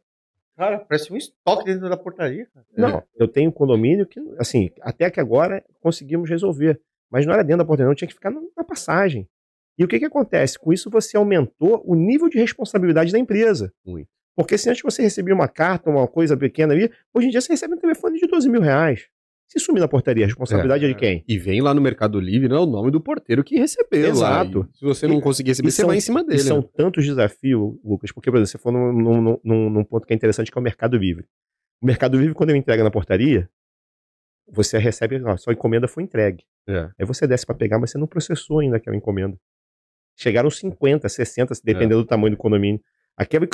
cara, parece um estoque dentro da portaria. Cara. Não, eu tenho um condomínio que, assim, até que agora conseguimos resolver. Mas não era dentro da portaria, não, tinha que ficar na passagem. E o que acontece? Com isso você aumentou o nível de responsabilidade da empresa. Muito. Porque se antes você recebia uma carta, uma coisa pequena ali, hoje em dia você recebe um telefone de R$12.000. Se sumir na portaria, a responsabilidade é de quem? E vem lá no Mercado Livre, né, o nome do porteiro que recebeu. Exato. Lá, se você não conseguir receber, você vai em cima dele. E são tantos desafios, Lucas, porque, por exemplo, você for num ponto que é interessante, que é o Mercado Livre. O Mercado Livre, quando ele entrega na portaria, você recebe, sua encomenda foi entregue. Aí você desce para pegar, mas você não processou ainda aquela encomenda. Chegaram 50, 60, dependendo do tamanho do condomínio. Aquela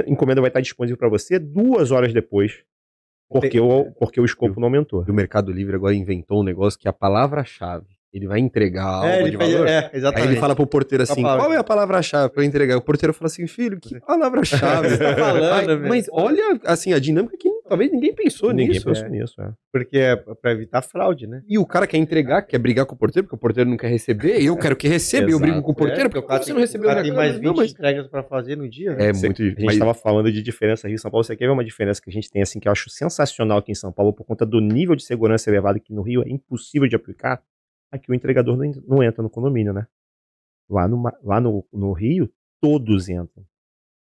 encomenda vai estar disponível para você 2 horas depois, porque o escopo não aumentou. E o Mercado Livre agora inventou um negócio que é a palavra-chave. Ele vai entregar algo de valor. Exatamente. Aí ele fala pro porteiro assim, qual é a palavra-chave pra eu entregar? O porteiro fala assim, filho, que palavra-chave você tá falando? Mas olha, assim, a dinâmica que talvez ninguém pensou nisso. Ninguém pensou nisso, Porque é pra evitar fraude, né? E o cara quer entregar, quer brigar com o porteiro, porque o porteiro não quer receber, e eu quero que receba, e eu brigo com o porteiro, porque você não recebeu o cara tem mais 20 mas... entregas pra fazer no dia, né? É muito... A gente estava falando de diferença aqui em São Paulo. Você quer ver uma diferença que a gente tem, assim, que eu acho sensacional aqui em São Paulo, por conta do nível de segurança elevado que no Rio é impossível de aplicar? Aqui o entregador não entra no condomínio, né? Lá no Rio, todos entram.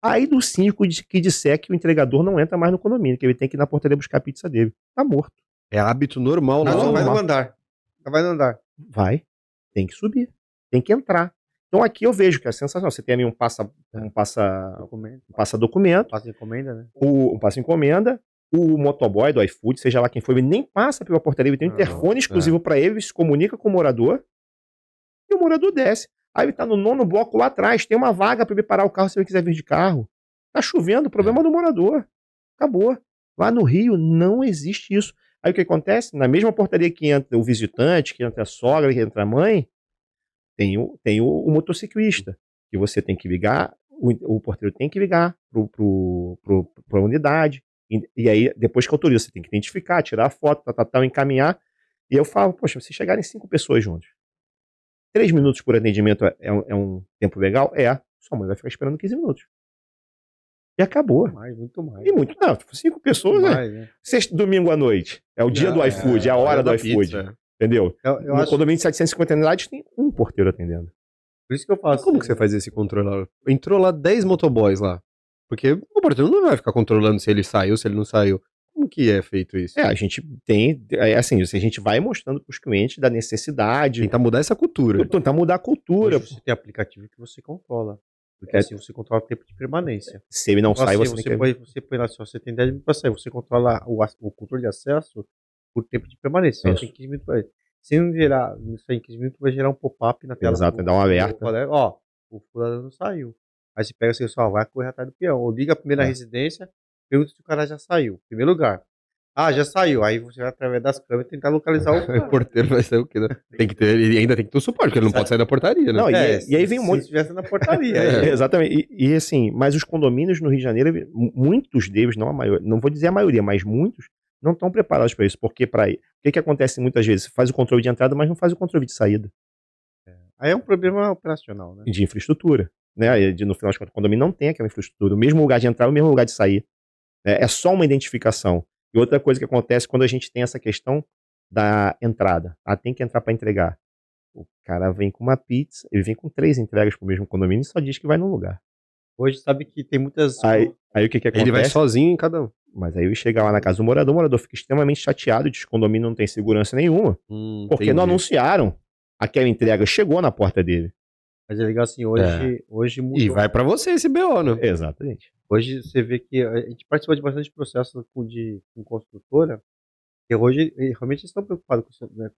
Aí do síndico que disser que o entregador não entra mais no condomínio, que ele tem que ir na portaria buscar a pizza dele. Tá morto. É hábito normal. Não, vai no andar. Vai no andar. Vai. Tem que subir. Tem que entrar. Então aqui eu vejo que é sensacional. Você tem ali um documento. Passa encomenda, né? Um passa encomenda. O motoboy do iFood, seja lá quem for, ele nem passa pela portaria, ele tem um interfone exclusivo para ele, se comunica com o morador e o morador desce. Aí ele tá no 9º bloco lá atrás, tem uma vaga para ele parar o carro se ele quiser vir de carro. Tá chovendo, problema do morador. Acabou. Lá no Rio não existe isso. Aí o que acontece? Na mesma portaria que entra o visitante, que entra a sogra, que entra a mãe, tem o motociclista, que você tem que ligar, o porteiro tem que ligar para a unidade. E aí, depois que autoriza, você tem que identificar, tirar a foto, encaminhar. E eu falo, poxa, se chegarem 5 pessoas juntas, 3 minutos por atendimento é um tempo legal? Sua mãe vai ficar esperando 15 minutos. E acabou. Muito mais. E muito, não, 5 pessoas, né? Sexta, domingo à noite. É o dia do iFood, é a hora do iFood. Entendeu? No condomínio de 750 unidades tem um porteiro atendendo. Por isso que eu faço. Como que você faz esse controle? Entrou lá 10 motoboys lá. Porque o porteiro não vai ficar controlando se ele saiu, se ele não saiu. Como que é feito isso? A gente tem, assim, a gente vai mostrando para os clientes da necessidade, Tentar mudar essa cultura. tentar mudar a cultura. Hoje você tem aplicativo que você controla. Porque É. assim você controla o tempo de permanência. Se ele não Então, sai, assim, você tem que... você põe lá, se você tem 10 minutos para sair, você controla o controle de acesso por tempo de permanência. Isso. Você tem 15 minutos para ir. Se não gerar, isso aí em 15 minutos vai gerar um pop-up na tela. Exato, dá um alerta. Ó, o fulano não saiu. Aí você pega assim, só vai correr atrás do peão. Ou liga primeiro na residência, pergunta se o cara já saiu. Primeiro lugar. Ah, já saiu. Aí você vai através das câmeras tentar localizar o cara. O porteiro vai sair o quê, né? Tem que ter, ele ainda tem que ter o suporte, porque ele não pode sair da portaria, né? Não, e aí vem um monte... Se estivesse na portaria. Exatamente. E assim, mas os condomínios no Rio de Janeiro, muitos deles, não a maioria, não vou dizer a maioria, mas muitos não estão preparados para isso. Porque o que acontece muitas vezes? Você faz o controle de entrada, mas não faz o controle de saída. Aí é um problema operacional, né? De infraestrutura. Né? No final de contas, o condomínio não tem aquela infraestrutura. O mesmo lugar de entrar é o mesmo lugar de sair. É só uma identificação. E outra coisa que acontece quando a gente tem essa questão da entrada. Tem que entrar para entregar. O cara vem com uma pizza, ele vem com 3 entregas pro mesmo condomínio e só diz que vai num lugar. Hoje sabe que tem muitas... Aí o que acontece? Ele vai sozinho em cada um. Mas aí ele chega lá na casa do morador, o morador fica extremamente chateado, diz que o condomínio não tem segurança nenhuma, porque não anunciaram aquela entrega, chegou na porta dele. Mas é legal assim, hoje mudou. E vai pra você esse BO, né? Exatamente. Hoje você vê que a gente participou de bastante processos com construtora, e hoje realmente eles estão preocupados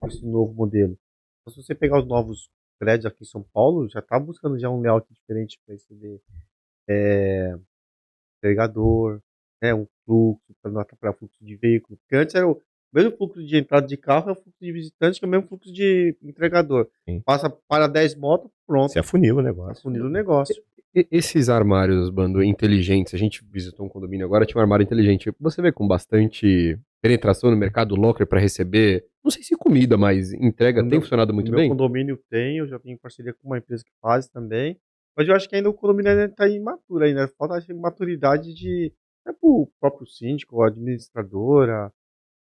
com esse novo modelo. Então, se você pegar os novos prédios aqui em São Paulo, já está buscando já um layout diferente para receber entregador, né, um fluxo, para não atrapalhar o fluxo de veículo. Porque antes era o mesmo fluxo de entrada de carro, é o fluxo de visitante, que é o mesmo fluxo de entregador. Sim. Passa para 10 motos, pronto. Você afunila o negócio. Afunila o negócio. Esses armários, Bando, inteligentes, a gente visitou um condomínio agora, tinha um armário inteligente. Você vê com bastante penetração no mercado, locker para receber, não sei se comida, mas entrega tem funcionado muito bem? No meu condomínio tem, eu já tenho parceria com uma empresa que faz também. Mas eu acho que ainda o condomínio ainda está imaturo ainda. Falta maturidade de para o próprio síndico, a administradora,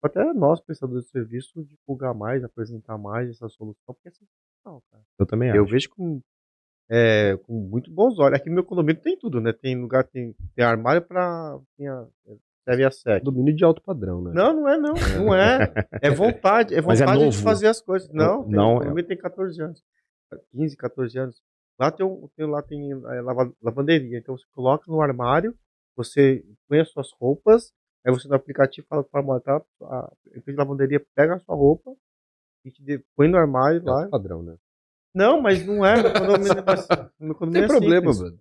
até nós, prestadores de serviço, divulgar mais, apresentar mais essa solução, porque é sensacional, cara. Eu também Eu acho. vejo com muito bons olhos. Aqui no meu condomínio tem tudo, né? Tem lugar, tem armário para serve a sec. Condomínio de alto padrão, né? Não é não. Não é. É vontade Mas é de novo. fazer as coisas. Não, Não, o condomínio tem 14 anos. 15, 14 anos. Lá tem lavanderia. Então você coloca no armário, você põe as suas roupas, aí você no aplicativo fala para formatar, a empresa de lavanderia pega a sua roupa e põe no armário lá. Alto padrão, né? Não, mas não é. Meu condomínio Tem problema, simples. mano.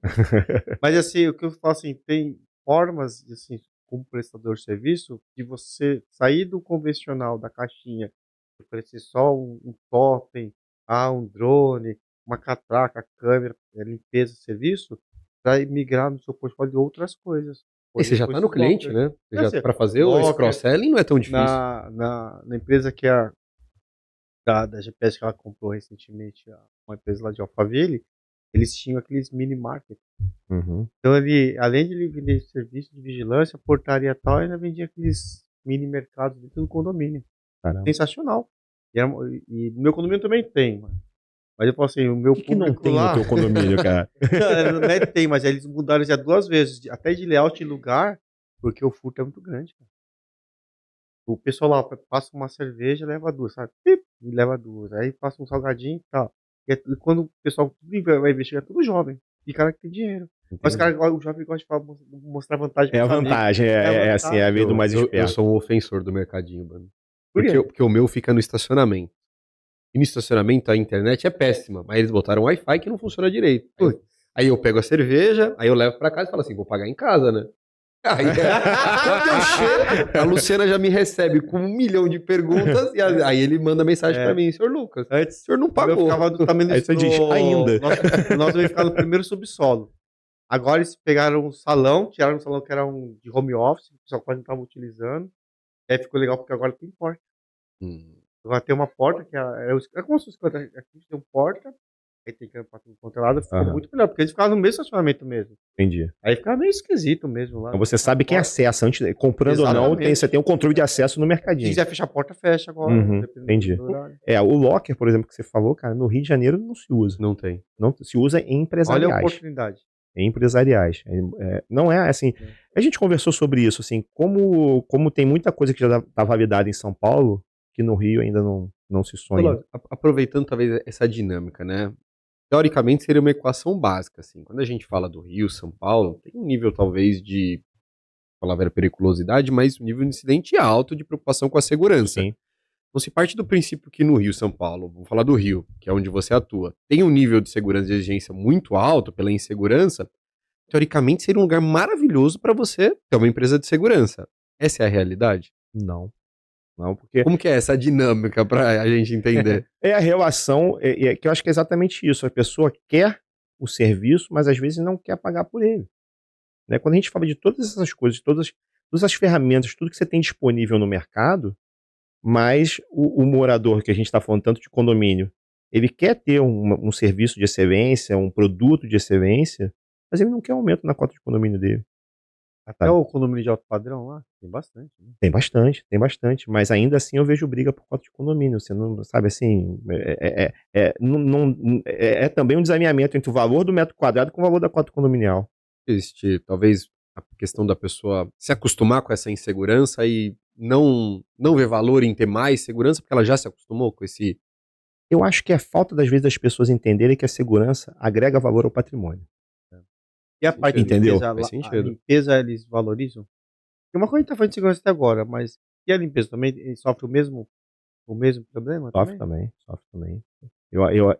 Mas assim, o que eu falo assim, tem formas, assim, como prestador de serviço, de você sair do convencional, da caixinha, oferecer só um totem, um drone, uma catraca, câmera, limpeza, serviço, para migrar no seu portfólio de outras coisas. E você já tá no cliente, né? Para fazer esse cross-selling não é tão difícil. Na empresa que é da GPS que ela comprou recentemente, uma empresa lá de Alphaville, eles tinham aqueles mini market. Uhum. Então ele, além de ele vender serviço de vigilância, portaria e tal, ainda vendia aqueles mini mercados dentro do condomínio. Caramba. Sensacional. E no meu condomínio também tem, mano. Mas eu falo assim, o meu que não público tem lá... no teu condomínio, cara? Não é tem, mas eles mudaram já 2 vezes, até de layout de lugar, porque o furto é muito grande, cara. O pessoal lá passa uma cerveja, leva 2, sabe? E leva 2. Aí passa um salgadinho e tal. E quando o pessoal vai investigar, é tudo jovem. E cara que tem dinheiro. Mas o jovem gosta de mostrar vantagem. É a vantagem, assim, é a vida do mais eu esperto. sou um ofensor do mercadinho, mano. Por quê? Porque o meu fica no estacionamento. E no estacionamento a internet é péssima, mas eles botaram Wi-Fi que não funciona direito. Aí eu pego a cerveja, aí eu levo pra casa e falo assim, vou pagar em casa, né? Aí, quando eu chego, a Luciana já me recebe com 1 milhão de perguntas, e aí ele manda mensagem pra mim, senhor Lucas, o senhor não Eu pagou. ficava também Aí você diz, ainda. Nós também ficava no primeiro subsolo. Agora eles pegaram um salão, tiraram um salão que era de home office, que o pessoal quase não estava utilizando. E aí ficou legal porque agora tem porta. Agora tem uma porta que é como se fosse aqui tem uma porta, aí tem câmera pra tudo quanto é lado, ficou muito melhor, porque eles ficavam no mesmo estacionamento mesmo. Entendi. Aí ficava meio esquisito mesmo lá. Então você sabe quem acessa, antes, comprando ou não, Exatamente. você tem um controle de acesso no Se mercadinho. quiser fechar a porta, fecha agora. Uhum, dependendo entendi. do horário. O locker, por exemplo, que você falou, cara, no Rio de Janeiro não se usa. Não tem. Não se usa em Olha a empresariais. oportunidade. empresariais. Não é assim. A gente conversou sobre isso, assim, como tem muita coisa que já está validada em São Paulo, que no Rio ainda não se sonha. Aproveitando talvez essa dinâmica, né? Teoricamente seria uma equação básica, assim. Quando a gente fala do Rio, São Paulo, tem um nível talvez de, a palavra é periculosidade, mas um nível de incidente alto de preocupação com a segurança. Sim. Então se parte do princípio que no Rio, São Paulo, vamos falar do Rio, que é onde você atua, tem um nível de segurança e exigência muito alto pela insegurança, teoricamente seria um lugar maravilhoso para você ter uma empresa de segurança. Essa é a realidade? Não, porque Como que é essa dinâmica para a gente entender? é a relação, que eu acho que é exatamente isso. A pessoa quer o serviço, mas às vezes não quer pagar por ele. Né? Quando a gente fala de todas essas coisas, todas as ferramentas, tudo que você tem disponível no mercado, mas o morador, que a gente está falando tanto de condomínio, ele quer ter um serviço de excelência, um produto de excelência, mas ele não quer aumento na cota de condomínio dele. Até o condomínio de alto padrão lá, tem bastante. Né? Tem bastante, mas ainda assim eu vejo briga por cota de condomínio. Você não sabe assim, é também um desalinhamento entre o valor do metro quadrado com o valor da cota condominial. Existe talvez a questão da pessoa se acostumar com essa insegurança e não ver valor em ter mais segurança, porque ela já se acostumou com esse. Eu acho que é falta das vezes das pessoas entenderem que a segurança agrega valor ao patrimônio. E a parte de Entendeu? limpeza, Faz a sentido. limpeza eles valorizam? Porque uma coisa a gente tá falando de segurança até agora, mas e a limpeza também sofre o mesmo problema Sofre também? também.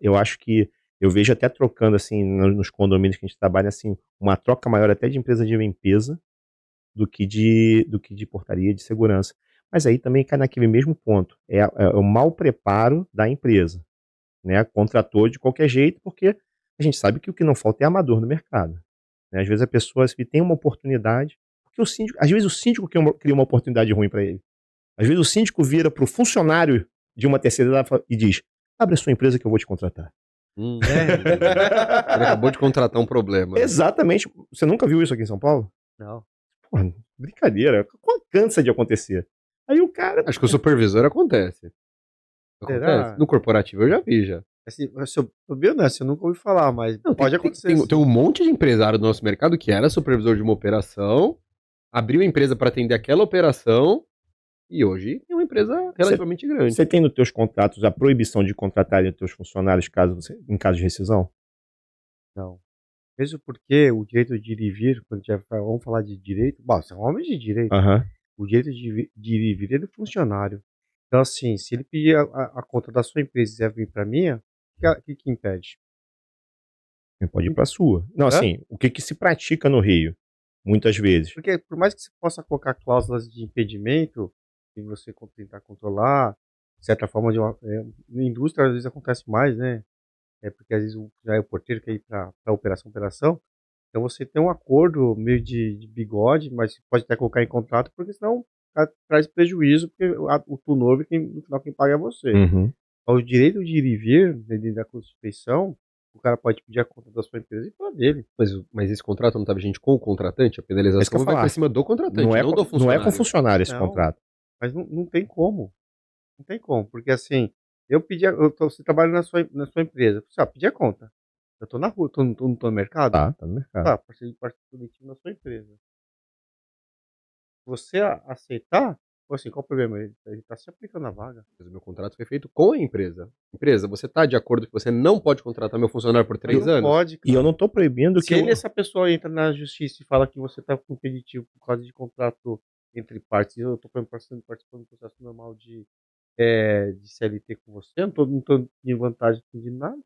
Eu acho que eu vejo até trocando assim nos condomínios que a gente trabalha assim, uma troca maior até de empresa de limpeza do que de portaria de segurança. Mas aí também cai naquele mesmo ponto, é o mau preparo da empresa, né? Contratou de qualquer jeito, porque a gente sabe que o que não falta é amador no mercado. Né? Às vezes a pessoa que tem uma oportunidade, porque às vezes o síndico cria uma oportunidade ruim para ele. Às vezes o síndico vira para o funcionário de uma terceira idade e diz: abre a sua empresa que eu vou te contratar. Ele acabou de contratar um problema. Exatamente. Você nunca viu isso aqui em São Paulo? Não. Porra, brincadeira. Cansa de acontecer. Aí o cara. Acho que o supervisor acontece. Será? No corporativo eu já vi já. Assim, eu bem honesto, eu nunca ouvi falar, mas Não, pode acontecer. Tem um monte de empresário do nosso mercado que era supervisor de uma operação, abriu a empresa para atender aquela operação e hoje é uma empresa relativamente grande. Você tem nos teus contratos a proibição de contratar os teus funcionários em caso de rescisão? Não. Mesmo porque o direito de ir e vir, quando vamos falar de direito, bom, você é um homem de direito. O direito de ir e vir é do funcionário. Então, assim, se ele pedir a conta da sua empresa e quiser vir para a minha, o que impede? Ele pode ir para a sua. Não, assim, o que se pratica no Rio, muitas vezes? Porque por mais que você possa colocar cláusulas de impedimento, e você tentar controlar, de certa forma, na indústria às vezes acontece mais, né? Porque às vezes já é o porteiro que quer ir para operação. Então você tem um acordo meio de bigode, mas você pode até colocar em contrato, porque senão traz prejuízo, porque o turnover, no final quem paga é você. Uhum. Então, o direito de ir e vir, dentro da Constituição, o cara pode pedir a conta da sua empresa e para dele. Mas esse contrato não estava vigente com o contratante? A penalização vai para cima do contratante, não do funcionário. Não é com o funcionário esse contrato. Mas não tem como. Não tem como, porque assim, você trabalha na sua empresa, você pedi a conta. Eu tô na rua, não tô no mercado? Tá no mercado. Tá, parceiro coletivo na sua empresa. Você aceitar, assim, qual o problema? Ele tá se aplicando a vaga. Mas o meu contrato foi feito com a empresa. Empresa, você tá de acordo que você não pode contratar meu funcionário por 3 anos? Pode, cara. E eu não tô proibindo Se essa pessoa entra na justiça e fala que você tá com impeditivo por causa de contrato entre partes, e eu tô participando do processo normal de CLT com você, eu não tô em vantagem de nada.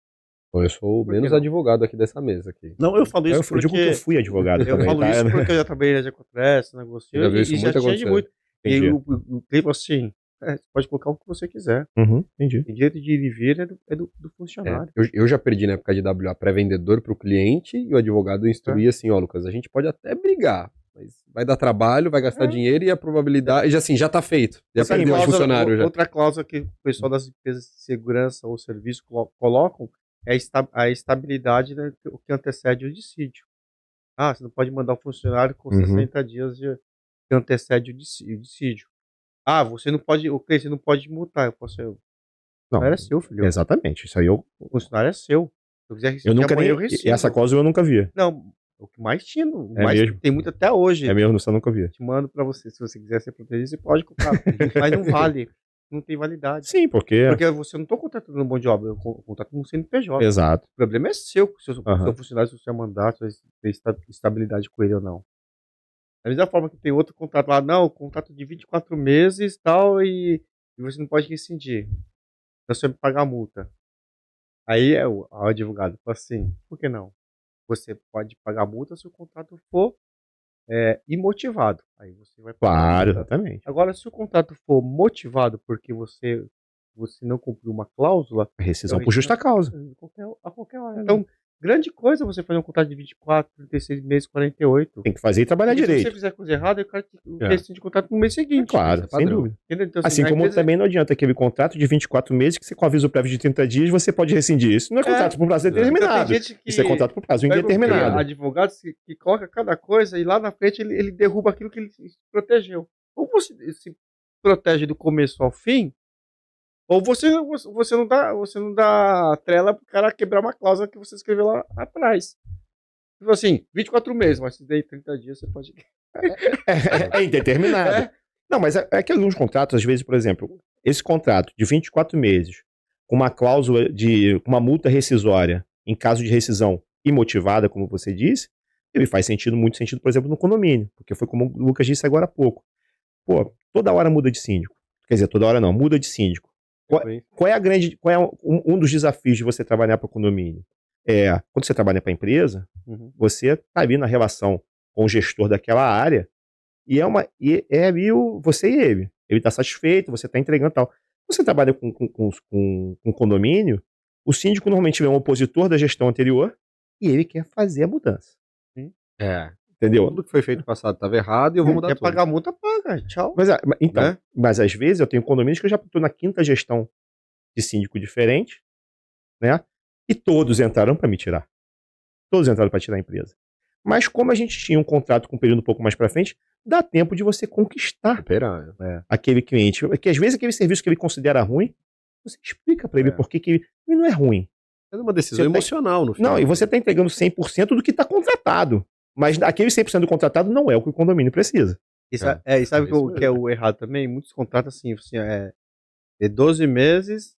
Eu sou menos advogado aqui dessa mesa. Aqui. Não, eu falo isso porque... Eu digo que eu fui advogado eu também. falo isso porque eu já trabalhei na Jacotress, negociei, e já tinha de muito. E o clipe assim, você pode colocar o que você quiser. Entendi. O direito de ir e vir é do funcionário. Eu já perdi na época de WA pré-vendedor pro cliente e o advogado instruía assim, ó, Lucas, a gente pode até brigar, mas vai dar trabalho, vai gastar dinheiro e a probabilidade, assim, já tá feito. Já perdeu o funcionário. Outra cláusula que o pessoal das empresas de segurança ou serviço colocam é a estabilidade, né, o que antecede o dissídio. Você não pode mandar o funcionário com 60 dias que antecede o dissídio. Você não pode, o cliente não pode multar. Não, era seu, filho. Exatamente, isso aí o funcionário é seu. Se eu quiser essa cláusula eu nunca vi. Não, O que mais tinha, o É mais mesmo? tem muito até hoje. É mesmo, você nunca vi. Te mando pra você, se você quiser ser protegido, você pode comprar. Mas não vale, não tem validade. Sim, porque... Porque você não tô contratando um mão de obra, eu contrato um CNPJ. Exato. O problema é seu, se o Aham. seu funcionário, se o seu mandato, se tem estabilidade com ele ou não. Da mesma forma que tem outro contrato lá, não, contrato de 24 meses tal, e você não pode rescindir. Então você vai pagar a multa. Aí o advogado fala assim, por que não? Você pode pagar a multa se o contrato for imotivado. Aí você vai pagar a Claro, multa. exatamente. Agora, se o contrato for motivado porque você não cumpriu uma cláusula, Rescisão então por justa causa. a qualquer hora. Então, grande coisa você fazer um contrato de 24, 36 meses, 48. Tem que fazer e trabalhar Porque se você direito. fizer coisa errada, o cara É. rescinde o contrato no mês seguinte. Claro, Isso é sem padrão. dúvida. Entendeu? Então, Assim a como empresa- também não adianta aquele contrato de 24 meses que você com aviso prévio de 30 dias você pode rescindir. Isso não é contrato por prazo Então, tem determinado. gente que Isso é contrato por prazo pega indeterminado. advogados que coloca cada coisa e lá na frente ele derruba aquilo que ele se protegeu. Ou você se protege do começo ao fim, ou você não dá trela pro cara quebrar uma cláusula que você escreveu lá atrás. Tipo assim, 24 meses, mas se der 30 dias você pode... É indeterminado. É. Não, mas é que alguns contratos, às vezes, por exemplo, esse contrato de 24 meses, com uma cláusula de uma multa rescisória em caso de rescisão imotivada, como você disse, ele faz sentido, muito sentido, por exemplo, no condomínio, porque foi como o Lucas disse agora há pouco. Pô, toda hora muda de síndico. Quer dizer, toda hora não, muda de síndico. Qual é um dos desafios de você trabalhar para o condomínio? Quando você trabalha para a empresa, você está ali na relação com o gestor daquela área e é ali você e ele. Ele está satisfeito, você está entregando e tal. Quando você trabalha com condomínio, o síndico normalmente é um opositor da gestão anterior e ele quer fazer a mudança. Entendeu? Tudo que foi feito no passado estava errado e eu vou mudar Quer tudo. pagar a multa, paga. Tchau. Então, Né? mas às vezes eu tenho condomínios que eu já estou na 5ª gestão de síndico diferente, né? E todos entraram para me tirar. Todos entraram para tirar a empresa. Mas como a gente tinha um contrato com um período um pouco mais para frente, dá tempo de você conquistar Operar. aquele cliente. Porque às vezes aquele serviço que ele considera ruim, você explica para ele por que ele não é ruim. É uma decisão Você tá- emocional no final. Não, e você está entregando 100% do que está contratado. Mas aquele 100% do contratado não é o que o condomínio precisa. E sabe o isso mesmo. que é o errado também? Muitos contratos assim, de 12 meses,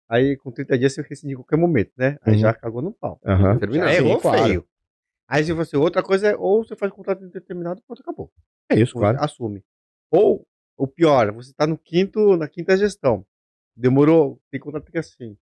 aí com 30 dias você rescinde em qualquer momento, né? Aí Uhum. já cagou no pau. Aham. Terminado. Já Sim, errou claro. feio. Aí se você, outra coisa é, ou você faz contrato indeterminado, pronto, acabou. É isso, Você claro. assume. Ou, o pior, você tá na 5ª gestão. Demorou, tem contrato que é assim.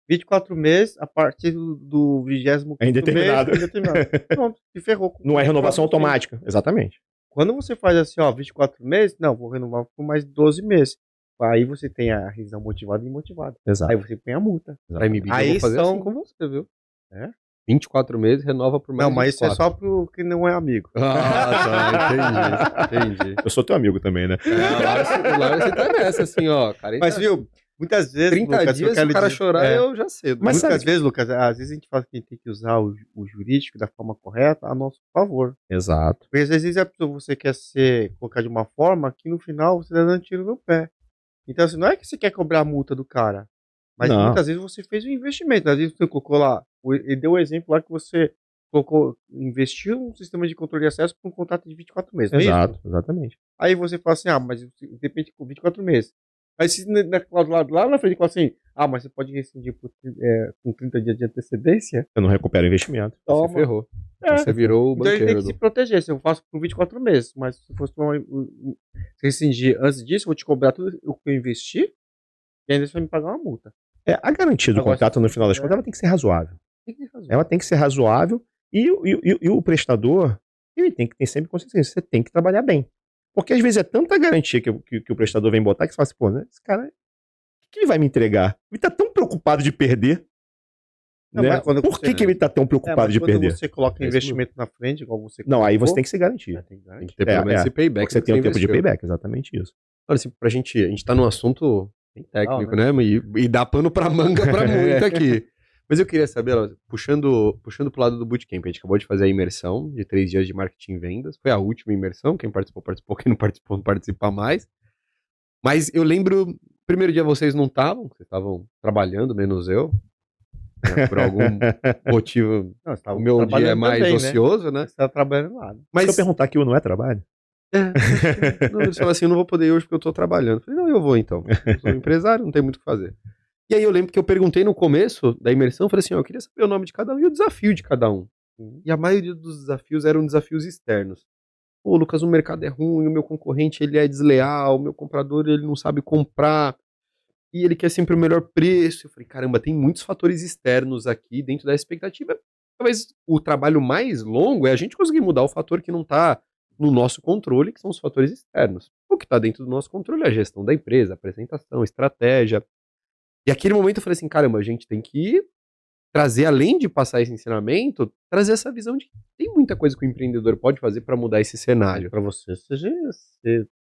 24 meses, a partir do 20º É indeterminado. mês, indeterminado. Pronto, se ferrou. Não é renovação 24 meses. automática. Exatamente. Quando você faz assim, 24 meses, não, vou renovar por mais 12 meses. Aí você tem a rescisão motivada e imotivada. Exato. Aí você põe a multa. Pra MB, Aí eu vou fazer são- assim com você, viu? É? 24 meses, renova por mais Não, mas isso é 24. só pro que não é amigo. Ah, tá, entendi. Eu sou teu amigo também, né? O Lars tá nessa, assim, ó. Cara, Mas viu, muitas vezes, 30 Lucas, dias, eu se quero o cara dizer- chorar, é, eu já cedo. Mas muitas sabe vezes, Lucas, às vezes a gente fala que a gente tem que usar o jurídico da forma correta a nosso favor. Exato. Porque às vezes você quer colocar de uma forma que no final você tá dando tiro no pé. Então, assim, não é que você quer cobrar a multa do cara, mas Não. muitas vezes você fez um investimento. Às vezes você colocou lá, ele deu o exemplo lá que você investiu num sistema de controle de acesso por um contrato de 24 meses. não é isso? Exato, exatamente. Aí você fala assim, mas depende com 24 meses. Aí se lá na frente fala assim, mas você pode rescindir com 30 dias de antecedência, Eu não recupero o investimento. toma. Você ferrou. É. Você virou o Então ele tem banqueiro. que se proteger. Se eu faço por 24 meses, mas se fosse rescindir antes disso, eu vou te cobrar tudo o que eu investi e ainda você vai me pagar uma multa. A garantia do Agora, contrato, se no você final das quiser- contas, ela tem que ser razoável. Tem que fazer. Ela tem que ser razoável e o prestador, ele tem que ter sempre consciência. Você tem que trabalhar bem. Porque às vezes é tanta garantia que o prestador vem botar que você fala assim, pô, né, esse cara, o que ele vai me entregar? Ele tá tão preocupado de perder. Não, Né? mas quando Por você- que ele tá tão preocupado mas de quando perder? você coloca É isso investimento na frente, igual você Não, aí você colocou, tem que ser garantia. tem que Tem garantir. que ter pelo menos esse payback. Porque você do tem um que tempo de investiu. payback, exatamente isso. Olha, assim, a gente tá num assunto bem técnico, Não, né? E dá pano pra manga pra muito aqui. Mas eu queria saber, ó, puxando pro lado do Bootcamp, a gente acabou de fazer a imersão de 3 dias de marketing e vendas. Foi a última imersão, quem participou, participou, quem não participou, não participa mais. Mas eu lembro, primeiro dia vocês não estavam, vocês estavam trabalhando, menos eu. né? Por algum motivo, Não, você o tava meu dia é trabalhando mais também, né? ocioso, né? Você tá trabalhando lá, né? Se eu Mas, perguntar aquilo não é trabalho? não, eles falam assim, eu não vou poder ir hoje porque eu tô trabalhando. Eu falei, não, eu vou então. Eu sou empresário, não tem muito o que fazer. E aí eu lembro que eu perguntei no começo da imersão, eu falei assim, ó, eu queria saber o nome de cada um e o desafio de cada um. E a maioria dos desafios eram desafios externos. Pô, Lucas, o mercado é ruim, o meu concorrente ele é desleal, o meu comprador ele não sabe comprar e ele quer sempre o melhor preço. Eu falei, caramba, tem muitos fatores externos aqui dentro da expectativa. Talvez o trabalho mais longo é a gente conseguir mudar o fator que não está no nosso controle, que são os fatores externos. O que está dentro do nosso controle é a gestão da empresa, apresentação, estratégia. E aquele momento eu falei assim, caramba, a gente tem que trazer, além de passar esse ensinamento, trazer essa visão de que tem muita coisa que o empreendedor pode fazer para mudar esse cenário. Pra você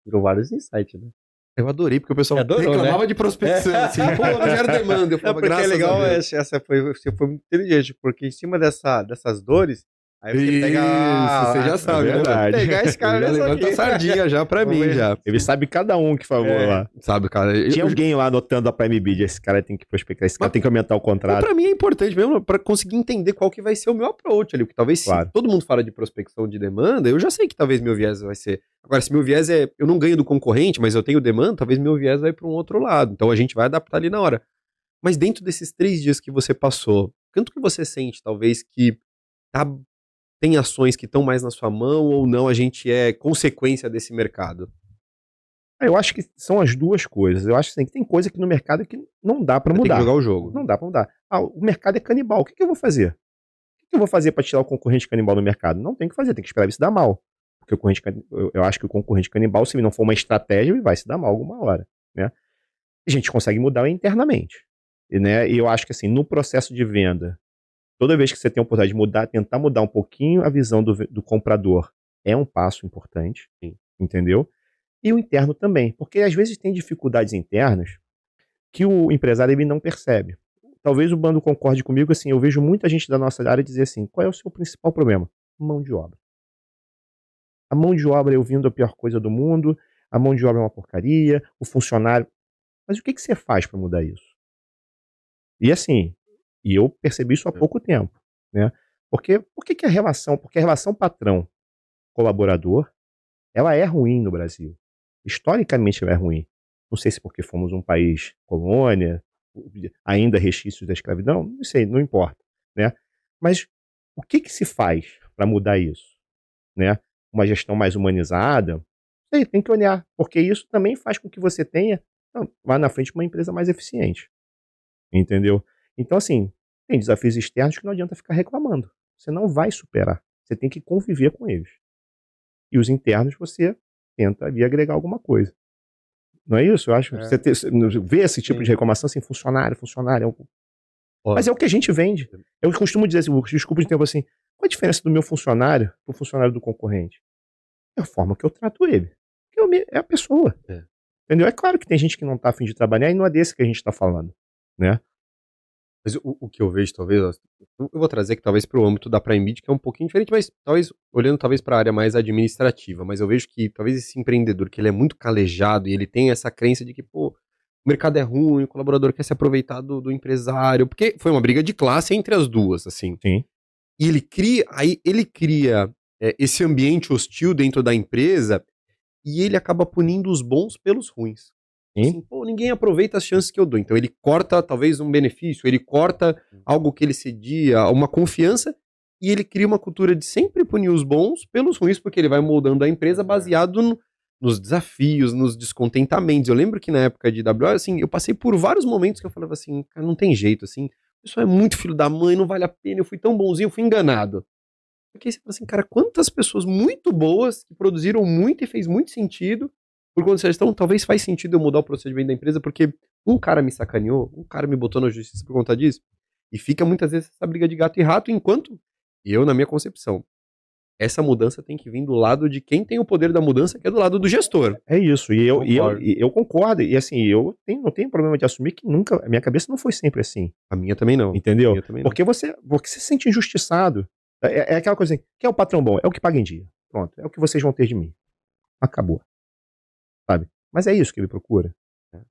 tirou vários insights, né? Eu adorei, porque o pessoal Adorou, reclamava né? de prospecção, assim, pô, não gera demanda. Eu É falava, porque é graças legal, a Deus. você foi muito inteligente, porque em cima dessas dores, aí você pega. Isso, você já sabe, né? verdade. Pegar esse cara Eu já nessa levanta a aqui. sardinha já pra Vamos mim, ver. já. Ele sabe cada um que falou lá. Sabe, cara? Tinha alguém lá anotando a Prime Bid, esse cara tem que prospectar, esse cara Mas- tem que aumentar o Mas contrato. pra mim é importante mesmo pra conseguir entender qual que vai ser o meu approach ali, porque talvez Claro. se todo mundo fala de prospecção de demanda, eu já sei que talvez meu viés vai ser. Agora, se meu viés é eu não ganho do concorrente, mas eu tenho demanda, talvez meu viés vai pra um outro lado. Então a gente vai adaptar ali na hora. Mas dentro desses 3 dias que você passou, quanto que você sente, talvez, que tá, tem ações que estão mais na sua mão ou não, a gente é consequência desse mercado? Eu acho que são as duas coisas. Eu acho assim, que tem coisa que no mercado que não dá pra Você tem que mudar. jogar o jogo. Não dá pra mudar. Ah, o mercado é canibal. O que eu vou fazer? O que eu vou fazer pra tirar o concorrente canibal do mercado? Não tem o que fazer, tem que esperar ele se dar mal. Porque o concorrente, eu acho que o concorrente canibal, se ele não for uma estratégia, ele vai se dar mal alguma hora, né? A gente consegue mudar internamente, né? E eu acho que assim, no processo de venda, toda vez que você tem a oportunidade de mudar, tentar mudar um pouquinho a visão do comprador é um passo importante, Sim. entendeu? E o interno também, porque às vezes tem dificuldades internas que o empresário ele não percebe. Talvez o bando concorde comigo, assim, eu vejo muita gente da nossa área dizer assim, qual é o seu principal problema? Mão de obra. A mão de obra eu vindo a pior coisa do mundo, a mão de obra é uma porcaria, o funcionário... Mas o que você faz para mudar isso? E assim, e eu percebi isso há pouco tempo, né? Porque a relação patrão-colaborador, ela é ruim no Brasil. Historicamente ela é ruim. Não sei se porque fomos um país colônia, ainda resquícios da escravidão, não sei, não importa, né? Mas o que se faz para mudar isso, né? Uma gestão mais humanizada, sei, tem que olhar, porque isso também faz com que você tenha lá na frente uma empresa mais eficiente, entendeu? Então assim, tem desafios externos que não adianta ficar reclamando, você não vai superar, você tem que conviver com eles. E os internos você tenta ali agregar alguma coisa. Não é isso? Eu acho. É. Você vê esse tipo Sim. de reclamação assim, funcionário. Mas é o que a gente vende. Eu costumo dizer assim, desculpa de tempo assim, qual a diferença do meu funcionário pro funcionário do concorrente? É a forma que eu trato ele. Porque é a pessoa. É. Entendeu? É claro que tem gente que não tá a fim de trabalhar e não é desse que a gente tá falando, né? Mas o que eu vejo, talvez, ó, eu vou trazer que talvez para o âmbito da Prime Bid, que é um pouquinho diferente, mas talvez, olhando talvez para a área mais administrativa, mas eu vejo que talvez esse empreendedor, que ele é muito calejado e ele tem essa crença de que, pô, o mercado é ruim, o colaborador quer se aproveitar do empresário, porque foi uma briga de classe entre as duas, assim. Sim. E ele cria esse ambiente hostil dentro da empresa e ele acaba punindo os bons pelos ruins. Sim. Assim, pô, ninguém aproveita as chances que eu dou. Então ele corta talvez um benefício, ele corta algo que ele cedia, uma confiança, e ele cria uma cultura de sempre punir os bons pelos ruins, porque ele vai moldando a empresa baseado nos desafios, nos descontentamentos. Eu lembro que na época de WO, assim, eu passei por vários momentos que eu falava assim, cara, não tem jeito, assim, o pessoal é muito filho da mãe, não vale a pena, eu fui tão bonzinho, eu fui enganado. Porque aí você fala assim, cara, quantas pessoas muito boas que produziram muito e fez muito sentido por conta dessa gestão, talvez faz sentido eu mudar o procedimento da empresa, porque um cara me sacaneou, um cara me botou na justiça por conta disso, e fica muitas vezes essa briga de gato e rato, enquanto eu, na minha concepção, essa mudança tem que vir do lado de quem tem o poder da mudança, que é do lado do gestor. É isso, e eu Concordo. concordo, e assim, não tenho problema de assumir que nunca, a minha cabeça não foi sempre assim, A minha também não. entendeu? A minha também não. Porque você se sente injustiçado. É aquela coisa assim, quem é o patrão bom? É o que paga em dia. Pronto, é o que vocês vão ter de mim. Acabou. Sabe? Mas é isso que ele procura.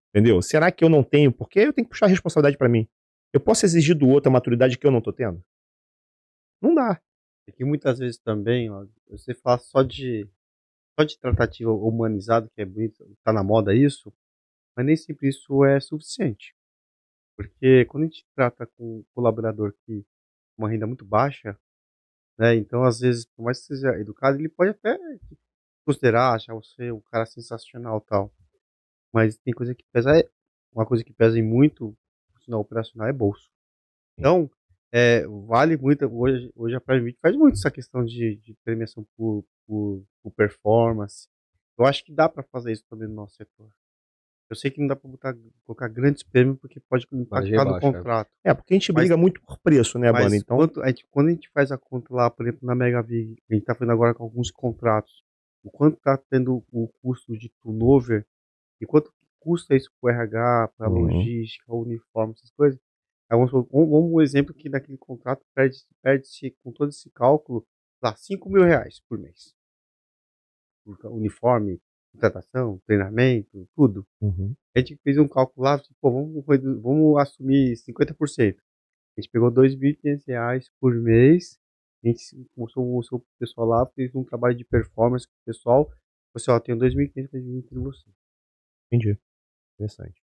Entendeu? Será que eu não tenho? Porque eu tenho que puxar a responsabilidade pra mim. Eu posso exigir do outro a maturidade que eu não tô tendo? Não dá. É que muitas vezes também, ó, você fala só de tratativa humanizada, que é bonito, tá na moda isso, mas nem sempre isso é suficiente. Porque quando a gente trata com um colaborador que uma renda muito baixa, né, então às vezes, por mais que seja educado, ele pode até te considerar, achar você um cara sensacional, tal, mas tem coisa que pesa, uma coisa que pesa em muito no sinal operacional é bolso. Sim. Então, vale muito, hoje a Prime Video faz muito essa questão de premiação por performance. Eu acho que dá para fazer isso também no nosso setor. Eu sei que não dá para colocar grandes prêmios, porque pode Margem impactar no baixa. contrato. Porque a gente Mas briga muito por preço, né, Bana? mas Então, quando a gente faz a conta lá, por exemplo, na Megavig, a gente tá fazendo agora com alguns contratos, o quanto tá tendo o custo de turnover e quanto que custa isso para o RH, para logística, uniforme, essas coisas. Aí vamos um exemplo que naquele contrato perde-se com todo esse cálculo, lá, R$ 5.000 por mês. Uniforme, contratação, treinamento, tudo. A gente fez um cálculo lá, tipo, pô, vamos assumir 50%. A gente pegou R$ 2.500 por mês, a gente mostrou o pessoal lá, fez um trabalho de performance com o pessoal, você, ó, tem 2.500 para dividir entre você. entendi. Interessante.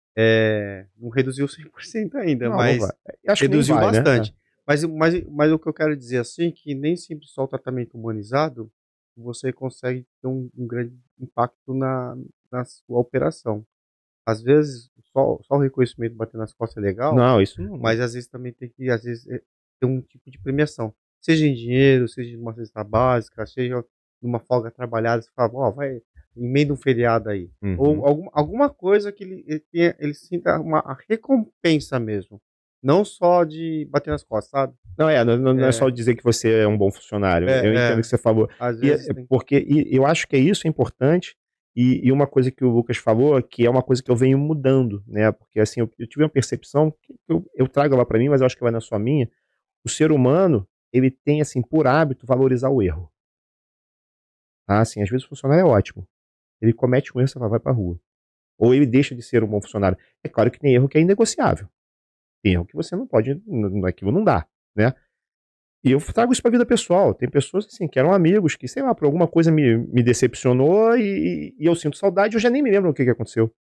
Não reduziu 100% ainda, Não mas vai. Acho que nem reduziu vai, né? bastante. Mas o que eu quero dizer assim, que nem sempre só o tratamento humanizado, você consegue ter um grande impacto na sua operação. Às vezes, só o reconhecimento bater nas costas é legal, Não, isso não. mas às vezes também tem que, às vezes, ter um tipo de premiação. Seja em dinheiro, seja numa cesta básica, seja numa folga trabalhada, você fala, ó, vai, emenda um feriado aí. Ou alguma coisa que ele sinta a recompensa mesmo. Não só de bater nas costas, sabe? Não é só dizer que você é um bom funcionário. Eu entendo o que você falou. Às vezes tem. Eu acho que isso é importante. E uma coisa que o Lucas falou, que é uma coisa que eu venho mudando, né? Porque assim, eu tive uma percepção, que eu trago lá pra mim, mas eu acho que vai na sua minha. O ser humano, ele tem, assim, por hábito, valorizar o erro. Tá? Assim, às vezes o funcionário é ótimo. Ele comete um erro, você fala, vai pra rua. Ou ele deixa de ser um bom funcionário. É claro que tem erro que é inegociável. Tem erro que você não pode, aquilo não dá, né? E eu trago isso pra vida pessoal. Tem pessoas assim, que eram amigos, que, sei lá, por alguma coisa me decepcionou e eu sinto saudade, eu já nem me lembro o que aconteceu.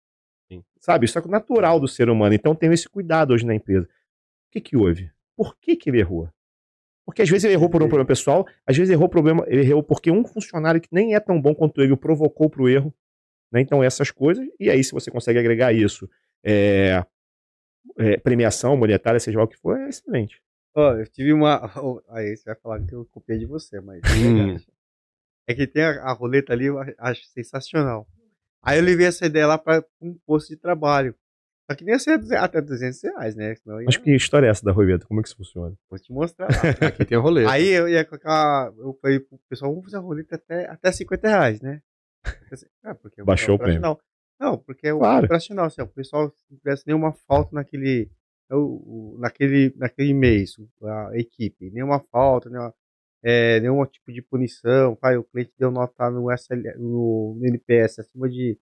Sim. Sabe? Isso é natural do ser humano. Então eu tenho esse cuidado hoje na empresa. O que houve? Por que ele errou? Porque às vezes ele errou por um problema pessoal, às vezes ele errou porque um funcionário que nem é tão bom quanto ele o provocou pro erro, né? Então essas coisas, e aí se você consegue agregar isso, premiação monetária, seja lá o que for, é excelente. Ó, eu tive uma. Aí você vai falar que eu copiei de você, mas é verdade. É que tem a roleta ali, eu acho sensacional. Aí eu levei essa ideia lá para um posto de trabalho. Só que nem ia ser até R$ 200, né? Senão eu Mas que história é essa da roleta? Como é que isso funciona? vou te mostrar lá. Aqui tem a roleta. Aí eu ia colocar. Eu falei pro pessoal, vamos fazer a roleta até R$ 50, né? Porque é Baixou o prêmio. operacional. Não, porque é Claro. operacional. Assim, o pessoal, se não tivesse nenhuma falta naquele mês, a equipe, nenhuma falta, nenhum tipo de punição, o cliente deu nota no NPS acima de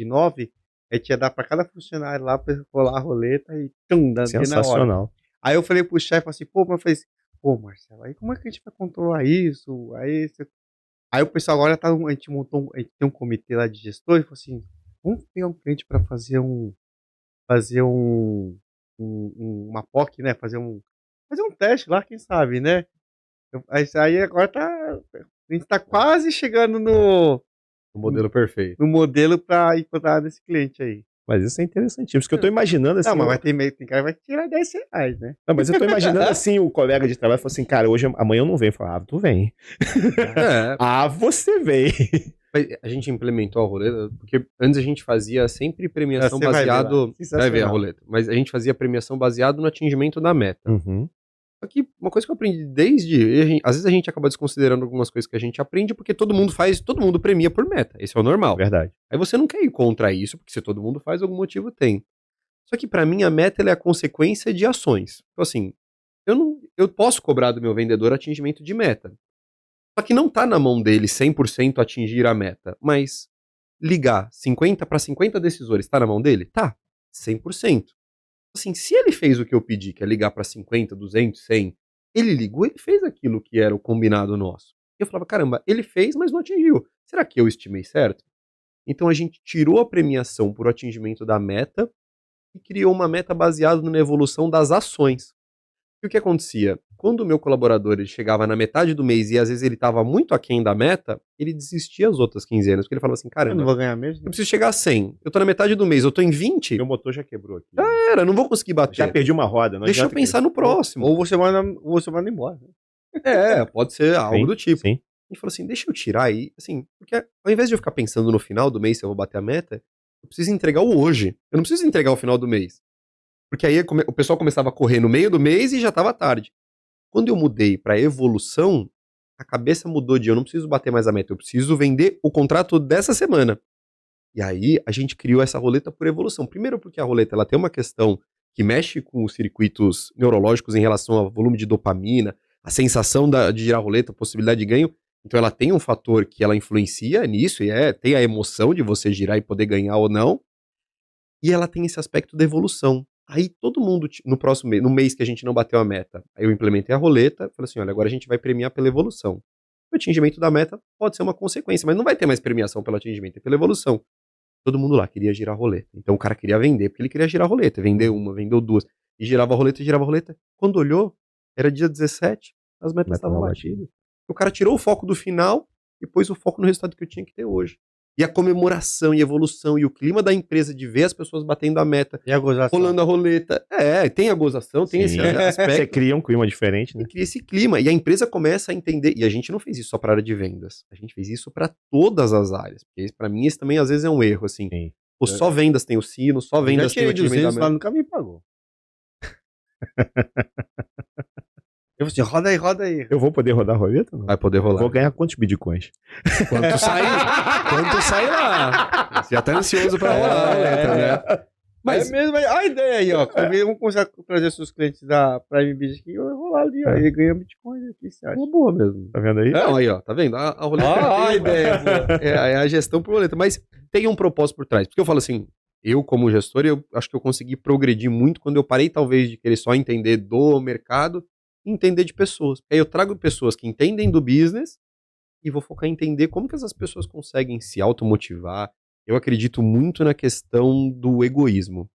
9, a gente ia dar para cada funcionário lá para rolar a roleta e dando na hora. Sensacional. Aí eu falei pro chefe assim, pô, Marcelo, aí como é que a gente vai controlar isso? Aí o pessoal agora a gente tem um comitê lá de gestores, falou assim, vamos pegar um cliente para fazer uma POC, né? Fazer um teste lá, quem sabe, né? Aí agora a gente tá quase chegando no O modelo perfeito. modelo para implantar nesse cliente aí. Mas isso é interessantíssimo. Porque eu tô imaginando assim. Não, mas tem cara que vai tirar R$ 10, né? Não, mas eu tô imaginando assim, o colega de trabalho falou assim, cara, amanhã eu não venho. Eu falo, tu vem. Você vem. A gente implementou a roleta, porque antes a gente fazia sempre premiação Você vai ver lá. baseado. Vai ver a Sensacional. roleta. Mas a gente fazia premiação baseado no atingimento da meta. Só que uma coisa que eu aprendi às vezes a gente acaba desconsiderando algumas coisas que a gente aprende, porque todo mundo premia por meta. Esse é o normal. Verdade. Aí você não quer ir contra isso, porque se todo mundo faz, algum motivo tem. Só que pra mim a meta ela é a consequência de ações. Então assim, eu posso cobrar do meu vendedor atingimento de meta. Só que não tá na mão dele 100% atingir a meta, mas ligar 50 para 50 decisores tá na mão dele? Tá, 100%. Assim, se ele fez o que eu pedi, que é ligar pra 50, 200, 100, ele ligou, ele fez aquilo que era o combinado nosso. Eu falava, caramba, ele fez, mas não atingiu. Será que eu estimei certo? Então a gente tirou a premiação por atingimento da meta e criou uma meta baseada na evolução das ações. E o que acontecia? Quando o meu colaborador ele chegava na metade do mês e às vezes ele estava muito aquém da meta, ele desistia as outras quinzenas, porque ele falava assim, Eu não caramba, vou ganhar mesmo? eu preciso chegar a 100, eu tô na metade do mês, eu tô em 20, Meu motor já quebrou aqui. cara, eu não vou conseguir Já bater. perdi uma roda. Não Deixa eu adianta pensar no próximo. Ou você manda embora. Pode ser algo Sim, do tipo. Sim. Ele falou assim, deixa eu tirar aí, assim, porque ao invés de eu ficar pensando no final do mês se eu vou bater a meta, eu preciso entregar o hoje. Eu não preciso entregar o final do mês. Porque aí o pessoal começava a correr no meio do mês e já tava tarde. Quando eu mudei pra evolução, a cabeça mudou de eu não preciso bater mais a meta, eu preciso vender o contrato dessa semana. E aí a gente criou essa roleta por evolução. Primeiro porque a roleta ela tem uma questão que mexe com os circuitos neurológicos em relação ao volume de dopamina, a sensação de girar a roleta, a possibilidade de ganho. Então ela tem um fator que ela influencia nisso, e tem a emoção de você girar e poder ganhar ou não. E ela tem esse aspecto da evolução. Aí todo mundo, no próximo mês, no mês que a gente não bateu a meta, aí eu implementei a roleta, falei assim, olha, agora a gente vai premiar pela evolução. O atingimento da meta pode ser uma consequência, mas não vai ter mais premiação pelo atingimento, é pela evolução. Todo mundo lá queria girar a roleta. Então o cara queria vender, porque ele queria girar a roleta. Vender uma, vendeu duas. E girava a roleta, e girava a roleta. Quando olhou, era dia 17, as metas estavam batidas. O cara tirou o foco do final e pôs o foco no resultado que eu tinha que ter hoje. E a comemoração e a evolução e o clima da empresa de ver as pessoas batendo a meta, E a gozação? rolando a roleta. Tem a gozação, tem esse Sim. Você aspecto. cria um clima diferente, né? E cria esse clima. E a empresa começa a entender. E a gente não fez isso só para a área de vendas. A gente fez isso para todas as áreas. Porque para mim esse também às vezes é um erro, assim. Sim. Pô, só vendas tem o sino, só vendas tem o atingimento atingimento da lá meta. nunca me pagou. Eu falei assim, roda aí. Eu vou poder rodar a roleta? Não? Vai poder rolar. Vou ganhar quantos bitcoins? Quanto sair lá. Você já tá ansioso pra rolar a roleta, né? Mas mesmo, a ideia aí, ó. Vamos começar a trazer seus clientes da Prime Video aqui e vai rolar ali, ó. Ele ganha Bitcoin aqui, você acha? Uma boa mesmo. Tá vendo aí? Não, aí, ó, tá vendo? A roleta. A ideia, pô. É a gestão por roleta. Mas tem um propósito por trás. Porque eu falo assim, eu como gestor, eu acho que eu consegui progredir muito quando eu parei talvez de querer só entender do mercado e entender de pessoas. Aí eu trago pessoas que entendem do business e vou focar em entender como que essas pessoas conseguem se automotivar. Eu acredito muito na questão do egoísmo.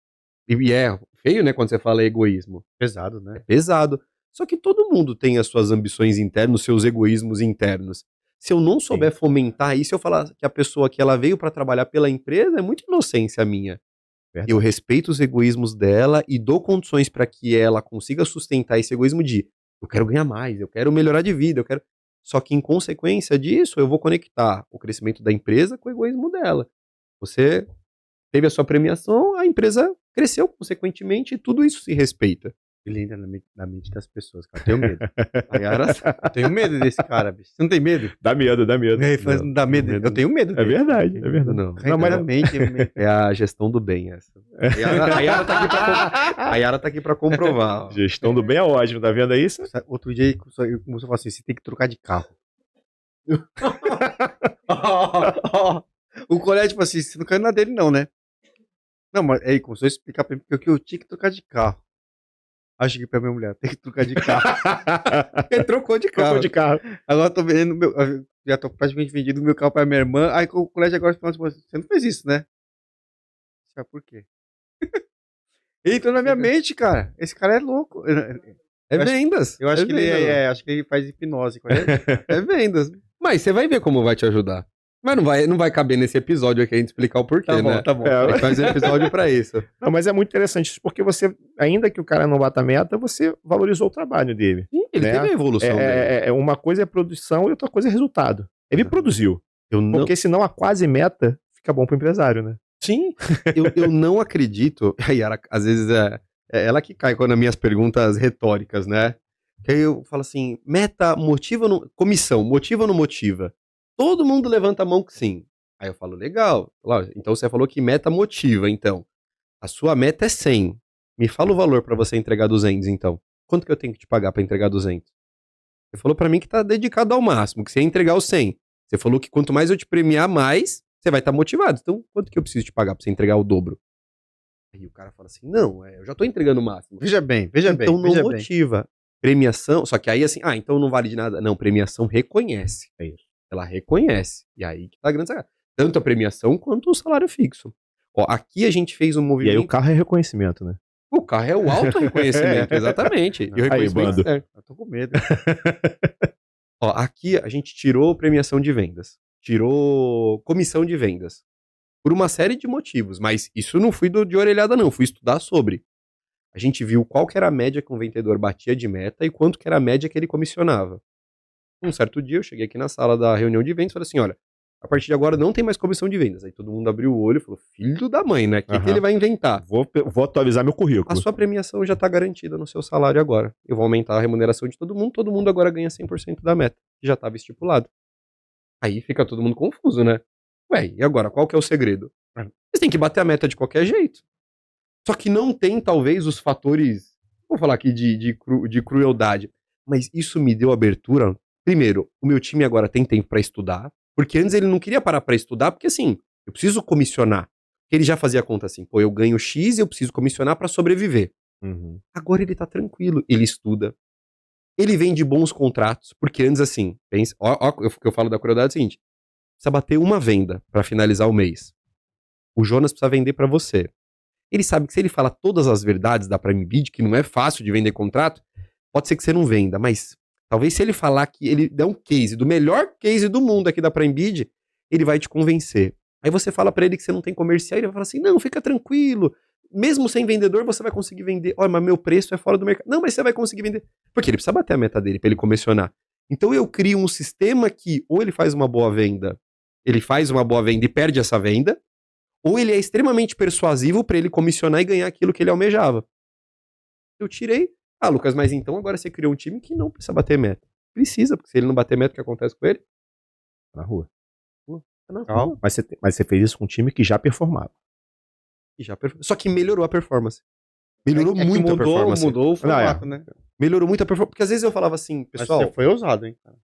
E é feio, né, quando você fala egoísmo. Pesado, né? É pesado. Só que todo mundo tem as suas ambições internas, os seus egoísmos internos. Se eu não souber fomentar isso, se eu falar que a pessoa que ela veio para trabalhar pela empresa, é muita inocência minha. Verdade. Eu respeito os egoísmos dela e dou condições para que ela consiga sustentar esse egoísmo de eu quero ganhar mais, eu quero melhorar de vida, eu quero... Só que em consequência disso, eu vou conectar o crescimento da empresa com o egoísmo dela. Você teve a sua premiação, a empresa cresceu consequentemente e tudo isso se respeita. Ele entra na mente das pessoas, cara. Eu tenho medo. Aí era... Eu tenho medo desse cara, bicho. Você não tem medo? Dá medo, dá medo. Não dá medo. Eu tenho medo É dele. verdade, é verdade. Não. Não, mas É a gestão do bem essa. A Yara tá aqui pra comprovar. Ó. gestão do bem é ótimo, tá vendo aí? Outro dia eu começou a falar assim, você tem que trocar de carro. O colega, tipo assim, você não caiu na dele não, né? Não, mas aí começou a explicar pra mim porque eu tinha que trocar de carro. Aí cheguei pra minha mulher, tem que trocar de carro. Ele trocou de carro. Trocou de carro. Agora eu tô vendendo já tô praticamente vendido meu carro pra minha irmã. Aí o colégio agora falou assim, você não fez isso, né? Sabe por quê? Ele entrou na minha mente, cara. Esse cara é louco. É vendas. Eu acho É que ele vendas. acho que ele faz hipnose. É vendas. Mas você vai ver como vai te ajudar. Mas não vai caber nesse episódio aqui a gente explicar o porquê, né? Tá bom. A gente faz um episódio pra isso. Não, mas é muito interessante isso, porque você, ainda que o cara não bata a meta, você valorizou o trabalho dele. Sim, ele né? teve a evolução dele. Uma coisa é produção e outra coisa é resultado. Ele produziu. Eu não... Porque senão a quase meta fica bom pro empresário, né? Sim, eu não acredito. A Yara, às vezes, é ela que cai nas minhas perguntas retóricas, né? Que aí eu falo assim, meta motiva ou não... Comissão, motiva ou não motiva? Todo mundo levanta a mão que sim. Aí eu falo, legal. Então você falou que meta motiva, então. A sua meta é 100. Me fala o valor pra você entregar 200, então. Quanto que eu tenho que te pagar pra entregar 200? Você falou pra mim que tá dedicado ao máximo, que você ia entregar os 100. Você falou que quanto mais eu te premiar, mais você vai estar motivado. Então, quanto que eu preciso te pagar pra você entregar o dobro? Aí o cara fala assim, não, eu já tô entregando o máximo. Veja bem, veja bem. Então não veja bem. motiva. Premiação, só que aí assim, então não vale de nada. Não, premiação reconhece. É isso. Ela reconhece. E aí que tá a grande sacada. Tanto a premiação quanto o salário fixo. Ó, aqui a gente fez um E movimento. aí o carro é reconhecimento, né? O carro é o auto-reconhecimento, exatamente. E o reconhecimento bando. certo. Eu tô com medo. Ó, aqui a gente tirou premiação de vendas. Tirou comissão de vendas. Por uma série de motivos. Mas isso não fui de orelhada, não. Fui estudar sobre. A gente viu qual que era a média que um vendedor batia de meta e quanto que era a média que ele comissionava. Um certo dia eu cheguei aqui na sala da reunião de vendas e falei assim, olha, a partir de agora não tem mais comissão de vendas. Aí todo mundo abriu o olho e falou, filho da mãe, né? O que Aham. ele vai inventar? Vou atualizar meu A currículo. sua premiação já tá garantida no seu salário agora. Eu vou aumentar a remuneração de todo mundo agora ganha 100% da meta, que já estava estipulado. Aí fica todo mundo confuso, né? Ué, e agora, qual que é o segredo? Vocês têm que bater a meta de qualquer jeito. Só que não tem, talvez, os fatores, vou falar aqui de crueldade, mas isso me deu abertura. Primeiro, o meu time agora tem tempo pra estudar, porque antes ele não queria parar pra estudar, porque assim, eu preciso comissionar. Ele já fazia a conta assim, pô, eu ganho X e eu preciso comissionar pra sobreviver. Uhum. Agora ele tá tranquilo, ele estuda, ele vende bons contratos, porque antes assim, pensa, ó, eu falo da crueldade é o seguinte, precisa bater uma venda pra finalizar o mês. O Jonas precisa vender pra você. Ele sabe que se ele fala todas as verdades da Prime Bid, que não é fácil de vender contrato, pode ser que você não venda, mas talvez se ele falar que ele der um case, do melhor case do mundo aqui da Prime Bid, ele vai te convencer. Aí você fala pra ele que você não tem comercial, ele vai falar assim, não, fica tranquilo, mesmo sem vendedor você vai conseguir vender. Olha, mas meu preço é fora do mercado. Não, mas você vai conseguir vender. Porque ele precisa bater a meta dele pra ele comissionar. Então eu crio um sistema que ou ele faz uma boa venda, e perde essa venda, ou ele é extremamente persuasivo pra ele comissionar e ganhar aquilo que ele almejava. Eu tirei. Ah, Lucas, mas então agora você criou um time que não precisa bater meta. Precisa, porque se ele não bater meta, o que acontece com ele? Na rua. Tá na Calma. rua. Mas você fez isso com um time que já performava. E só que melhorou a performance. Melhorou É que muito a performance. Mudou o formato, né? Melhorou muito a performance. Porque às vezes eu falava assim, Mas pessoal. você foi ousado, hein, cara?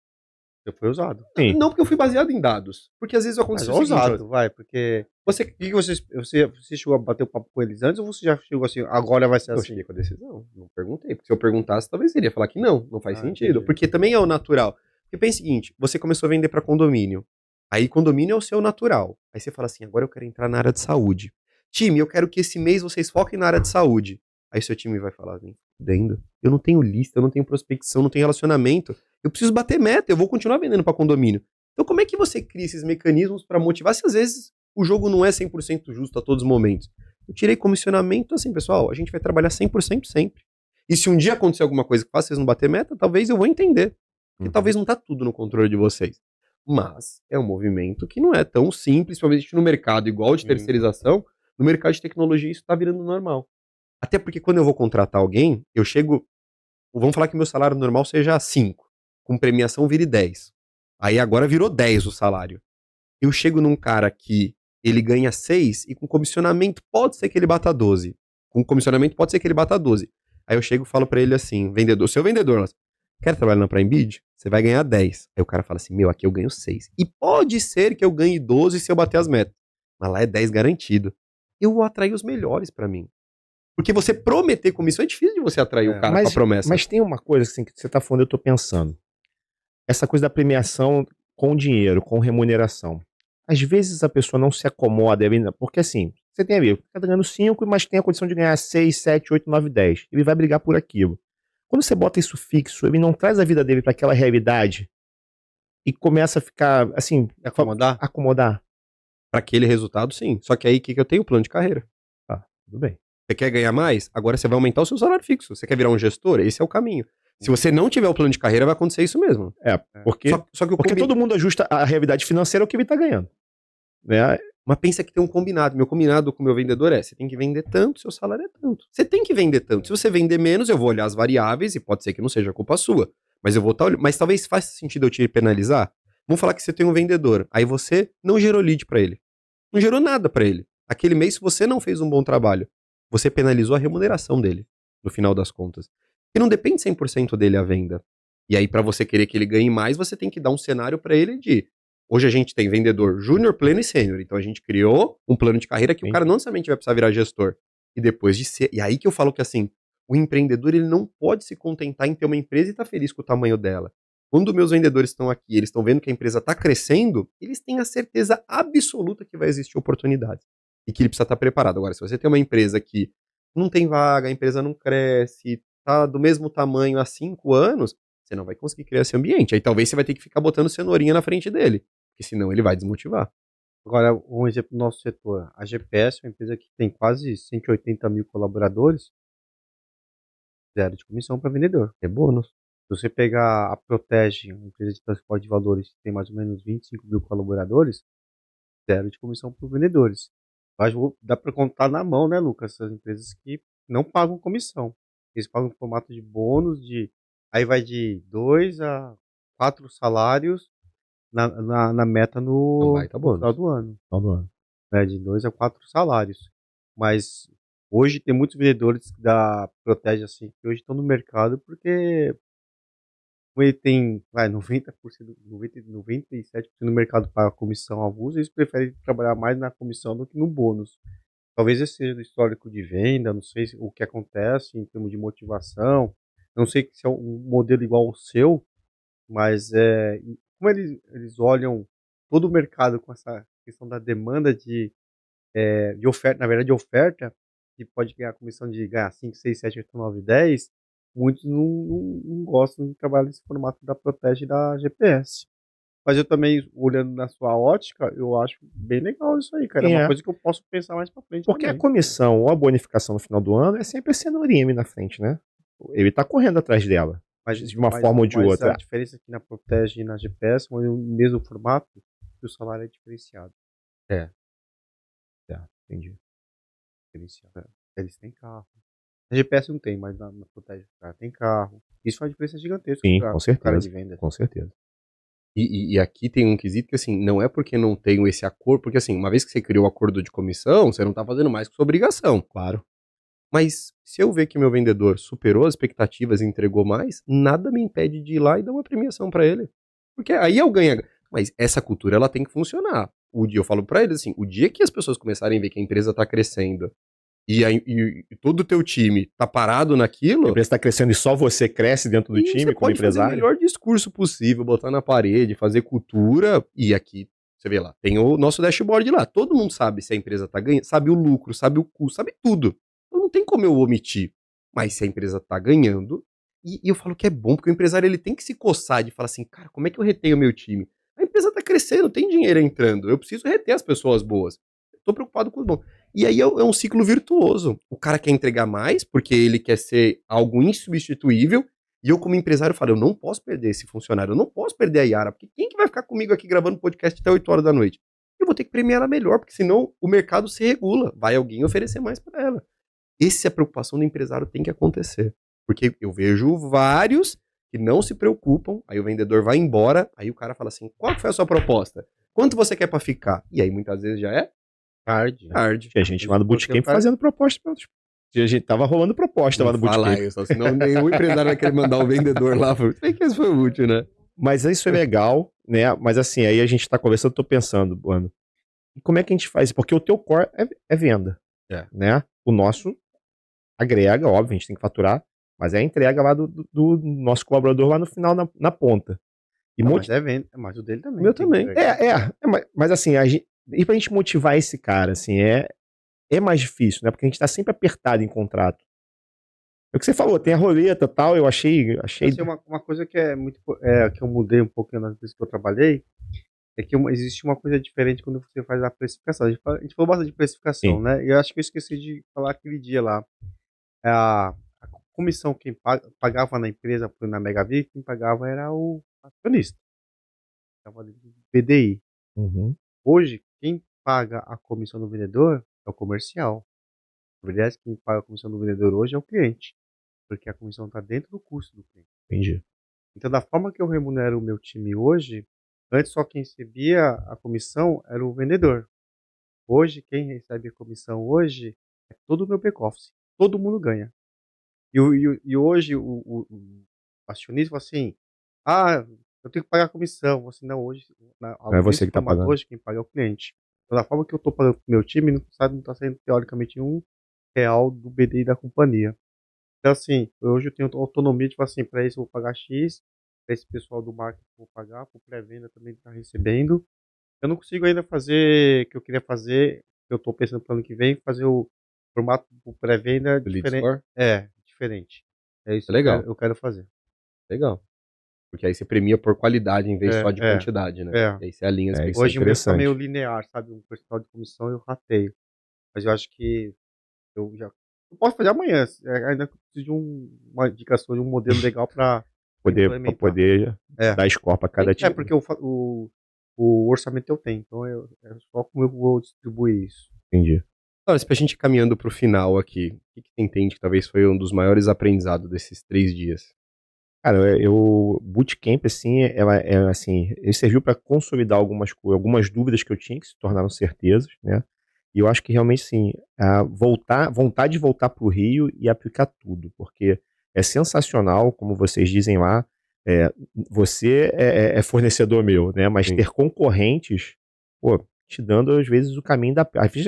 Você foi ousado. Sim. Não, porque eu fui baseado em dados. Porque às vezes Mas aconteceu o seguinte, ousado, vai, porque... O que você chegou a bater o papo com eles antes ou você já chegou assim, agora vai ser eu assim? cheguei com a decisão. Não perguntei. Porque se eu perguntasse, talvez ele ia falar que não faz sentido. Entendi. Porque também é o natural. Porque pensa o seguinte, você começou a vender pra condomínio. Aí condomínio é o seu natural. Aí você fala assim, agora eu quero entrar na área de saúde. Time, eu quero que esse mês vocês foquem na área de saúde. Aí seu time vai falar, vem fudendo. Eu não tenho lista, eu não tenho prospecção, não tenho relacionamento. Eu preciso bater meta, eu vou continuar vendendo pra condomínio. Então como é que você cria esses mecanismos pra motivar se às vezes o jogo não é 100% justo a todos os momentos? Eu tirei comissionamento assim, pessoal, a gente vai trabalhar 100% sempre. E se um dia acontecer alguma coisa que faça vocês não bater meta, talvez eu vou entender. Porque talvez não tá tudo no controle de vocês. Mas é um movimento que não é tão simples, principalmente no mercado igual de terceirização. No mercado de tecnologia isso tá virando normal. Até porque quando eu vou contratar alguém, eu chego... Vamos falar que meu salário normal seja 5. Com premiação vire 10. Aí agora virou 10 o salário. Eu chego num cara que ele ganha 6 e com comissionamento pode ser que ele bata 12. Com comissionamento pode ser que ele bata 12. Aí eu chego e falo pra ele assim, vendedor, seu vendedor, quer trabalhar na Prime Bid? Você vai ganhar 10. Aí o cara fala assim, aqui eu ganho 6. E pode ser que eu ganhe 12 se eu bater as metas. Mas lá é 10 garantido. Eu vou atrair os melhores pra mim. Porque você prometer comissão é difícil de você atrair o cara com a promessa. Mas tem uma coisa assim, que você tá falando, eu tô pensando. Essa coisa da premiação com dinheiro, com remuneração. Às vezes a pessoa não se acomoda, porque assim, você tem ali, tá ganhando 5, mas tem a condição de ganhar 6, 7, 8, 9, 10. Ele vai brigar por aquilo. Quando você bota isso fixo, ele não traz a vida dele para aquela realidade e começa a ficar, assim... Acomodar. Para aquele resultado, sim. Só que aí, o que eu tenho? Plano de carreira. Tá, tudo bem. Você quer ganhar mais? Agora você vai aumentar o seu salário fixo. Você quer virar um gestor? Esse é o caminho. Se você não tiver o plano de carreira, vai acontecer isso mesmo. Porque todo mundo ajusta a realidade financeira ao que ele tá ganhando. Né? Mas pensa que tem um combinado. Meu combinado com o meu vendedor é, você tem que vender tanto, seu salário é tanto. Você tem que vender tanto. Se você vender menos, eu vou olhar as variáveis e pode ser que não seja culpa sua. Mas eu vou estar olhando. Mas talvez faça sentido eu te penalizar. Vamos falar que você tem um vendedor. Aí você não gerou lead pra ele. Não gerou nada pra ele. Aquele mês, se você não fez um bom trabalho, você penalizou a remuneração dele, no final das contas. E não depende 100% dele a venda. E aí, pra você querer que ele ganhe mais, você tem que dar um cenário pra ele de... Hoje a gente tem vendedor júnior, pleno e sênior. Então a gente criou um plano de carreira que o cara não necessariamente vai precisar virar gestor. E depois de ser. E aí que eu falo que assim, o empreendedor ele não pode se contentar em ter uma empresa e estar feliz com o tamanho dela. Quando meus vendedores estão aqui, eles estão vendo que a empresa está crescendo, eles têm a certeza absoluta que vai existir oportunidades. E que ele precisa estar preparado. Agora, se você tem uma empresa que não tem vaga, a empresa não cresce, tá do mesmo tamanho há 5 anos, você não vai conseguir criar esse ambiente. Aí talvez você vai ter que ficar botando cenourinha na frente dele, porque senão ele vai desmotivar. Agora, um exemplo do nosso setor. A GPS é uma empresa que tem quase 180 mil colaboradores, zero de comissão para vendedor. É bônus. Se você pegar a Protege, uma empresa de transporte de valores que tem mais ou menos 25 mil colaboradores, zero de comissão para os vendedores. Mas dá para contar na mão, né, Lucas? Essas empresas que não pagam comissão. Eles pagam em formato de bônus, aí vai de 2 a 4 salários na meta Não vai, tá no bônus. final do ano. Final do ano. Né, de 2 a 4 salários. Mas hoje tem muitos vendedores da Protege assim, que hoje estão no mercado porque ele tem 90%, 97% do mercado paga comissão avulsa, eles preferem trabalhar mais na comissão do que no bônus. Talvez esse seja do histórico de venda, não sei o que acontece em termos de motivação, não sei se é um modelo igual ao seu, mas como eles olham todo o mercado com essa questão da demanda de oferta, na verdade, de oferta, que pode ganhar a comissão de ganhar 5, 6, 7, 8, 9, 10, muitos não gostam de trabalhar nesse formato da Protege e da GPS. Mas eu também, olhando na sua ótica, eu acho bem legal isso aí, cara. É uma coisa que eu posso pensar mais pra frente Porque também. a comissão ou a bonificação no final do ano é sempre a cenourinha ali na frente, né? Ele tá correndo atrás dela, de uma forma ou de mas outra. a diferença aqui na Protege e na GPS, é o mesmo formato, que o salário é diferenciado. Entendi. Diferenciado. Eles têm carro. A GPS não tem, mas na Protege o cara tem carro. Isso faz uma diferença gigantesca Sim, pra com pro cara de certeza. venda. Com certeza. E aqui tem um quesito que, assim, não é porque não tenho esse acordo, porque, assim, uma vez que você criou o acordo de comissão, você não tá fazendo mais que sua obrigação. Claro. Mas se eu ver que meu vendedor superou as expectativas e entregou mais, nada me impede de ir lá e dar uma premiação pra ele. Porque aí eu ganho. Mas essa cultura, ela tem que funcionar. Eu falo pra eles assim, o dia que as pessoas começarem a ver que a empresa tá crescendo e todo o teu time tá parado A naquilo, empresa tá crescendo e só você cresce dentro do e time você como pode fazer o empresário. melhor discurso possível, botar na parede, fazer cultura, e aqui, você vê lá, tem o nosso dashboard lá. Todo mundo sabe se a empresa tá ganhando, sabe o lucro, sabe o custo, sabe tudo. Então não tem como eu omitir. Mas se a empresa tá ganhando, e eu falo que é bom, porque o empresário ele tem que se coçar de falar assim, cara, como é que eu retenho o meu time? A empresa tá crescendo, tem dinheiro entrando, eu preciso reter as pessoas boas. Eu tô preocupado com os bons. E aí é um ciclo virtuoso. O cara quer entregar mais, porque ele quer ser algo insubstituível, e eu, como empresário, falo, eu não posso perder esse funcionário, eu não posso perder a Yara, porque quem que vai ficar comigo aqui gravando podcast até 8 horas da noite? Eu vou ter que premiar ela melhor, porque senão o mercado se regula, vai alguém oferecer mais para ela. Essa é a preocupação do empresário, tem que acontecer. Porque eu vejo vários que não se preocupam, aí o vendedor vai embora, aí o cara fala assim, qual que foi a sua proposta? Quanto você quer para ficar? E aí muitas vezes já é Tarde. tarde. Tinha gente lá no Porque Bootcamp o cara- fazendo proposta pra outros. A gente tava rolando proposta lá no Não fala Bootcamp. isso, senão nenhum empresário vai querer mandar o vendedor lá. Sei que isso foi útil, né? Mas isso é legal, né? Mas assim, aí a gente tá conversando, eu tô pensando, mano, e como é que a gente faz? Porque o teu core é venda, né? O nosso agrega, óbvio, a gente tem que faturar, mas é a entrega lá do nosso colaborador lá no final, na ponta. E Mas é venda, mas o dele também. O meu tem que também. entregar. mas assim, e pra gente motivar esse cara, assim, é mais difícil, né? Porque a gente tá sempre apertado em contrato. É o que você falou, tem a roleta e tal, eu achei. Assim, uma coisa que é muito que eu mudei um pouquinho nas vezes que eu trabalhei é que existe uma coisa diferente quando você faz a precificação. A gente falou bastante de precificação, Sim. né? E eu acho que eu esqueci de falar aquele dia lá. A comissão quem pagava na empresa, na Megavi, quem pagava era o acionista. Estava ali do PDI. Uhum. Hoje, quem paga a comissão do vendedor é o comercial. Na verdade, quem paga a comissão do vendedor hoje é o cliente, porque a comissão está dentro do custo do cliente. Entendi. Então, da forma que eu remunero o meu time hoje, antes só quem recebia a comissão era o vendedor. Hoje, quem recebe a comissão hoje é todo o meu back-office. Todo mundo ganha. E hoje o acionista fala assim, eu tenho que pagar a comissão. Assim, não, hoje, Não é você que tá pagando. hoje quem paga é o cliente. Então, da forma que eu estou pagando pro meu time, não está saindo teoricamente um real do BD da companhia. Então, assim, hoje eu tenho autonomia, tipo assim, para isso eu vou pagar X, para esse pessoal do marketing eu vou pagar, por pré-venda também está recebendo. Eu não consigo ainda fazer o que eu queria fazer, que eu estou pensando para o ano que vem, fazer o formato do pré-venda Do Lead diferente. Score? Diferente. É isso É legal. eu quero fazer. Legal. Porque aí você premia por qualidade em vez É, só de é, quantidade, né? é. E aí você alinha as É, isso expectativas. Hoje o meu tá meio interessante. linear, sabe? Um percentual de comissão eu rateio. Mas eu acho que eu posso fazer amanhã. Ainda preciso de uma indicação de um modelo legal para Pra implementar. poder É. dar score pra cada time. Porque o orçamento eu tenho, então é só como eu vou distribuir isso. Entendi. Olha, se a gente ir caminhando pro final aqui, o que você entende que talvez foi um dos maiores aprendizados desses 3 dias? Cara, bootcamp, assim, assim, ele serviu para consolidar algumas dúvidas que eu tinha que se tornaram certezas, né? E eu acho que realmente, sim, vontade de voltar para o Rio e aplicar tudo, porque é sensacional, como vocês dizem lá, você é fornecedor meu, né? Mas Sim. ter concorrentes, pô, te dando às vezes o caminho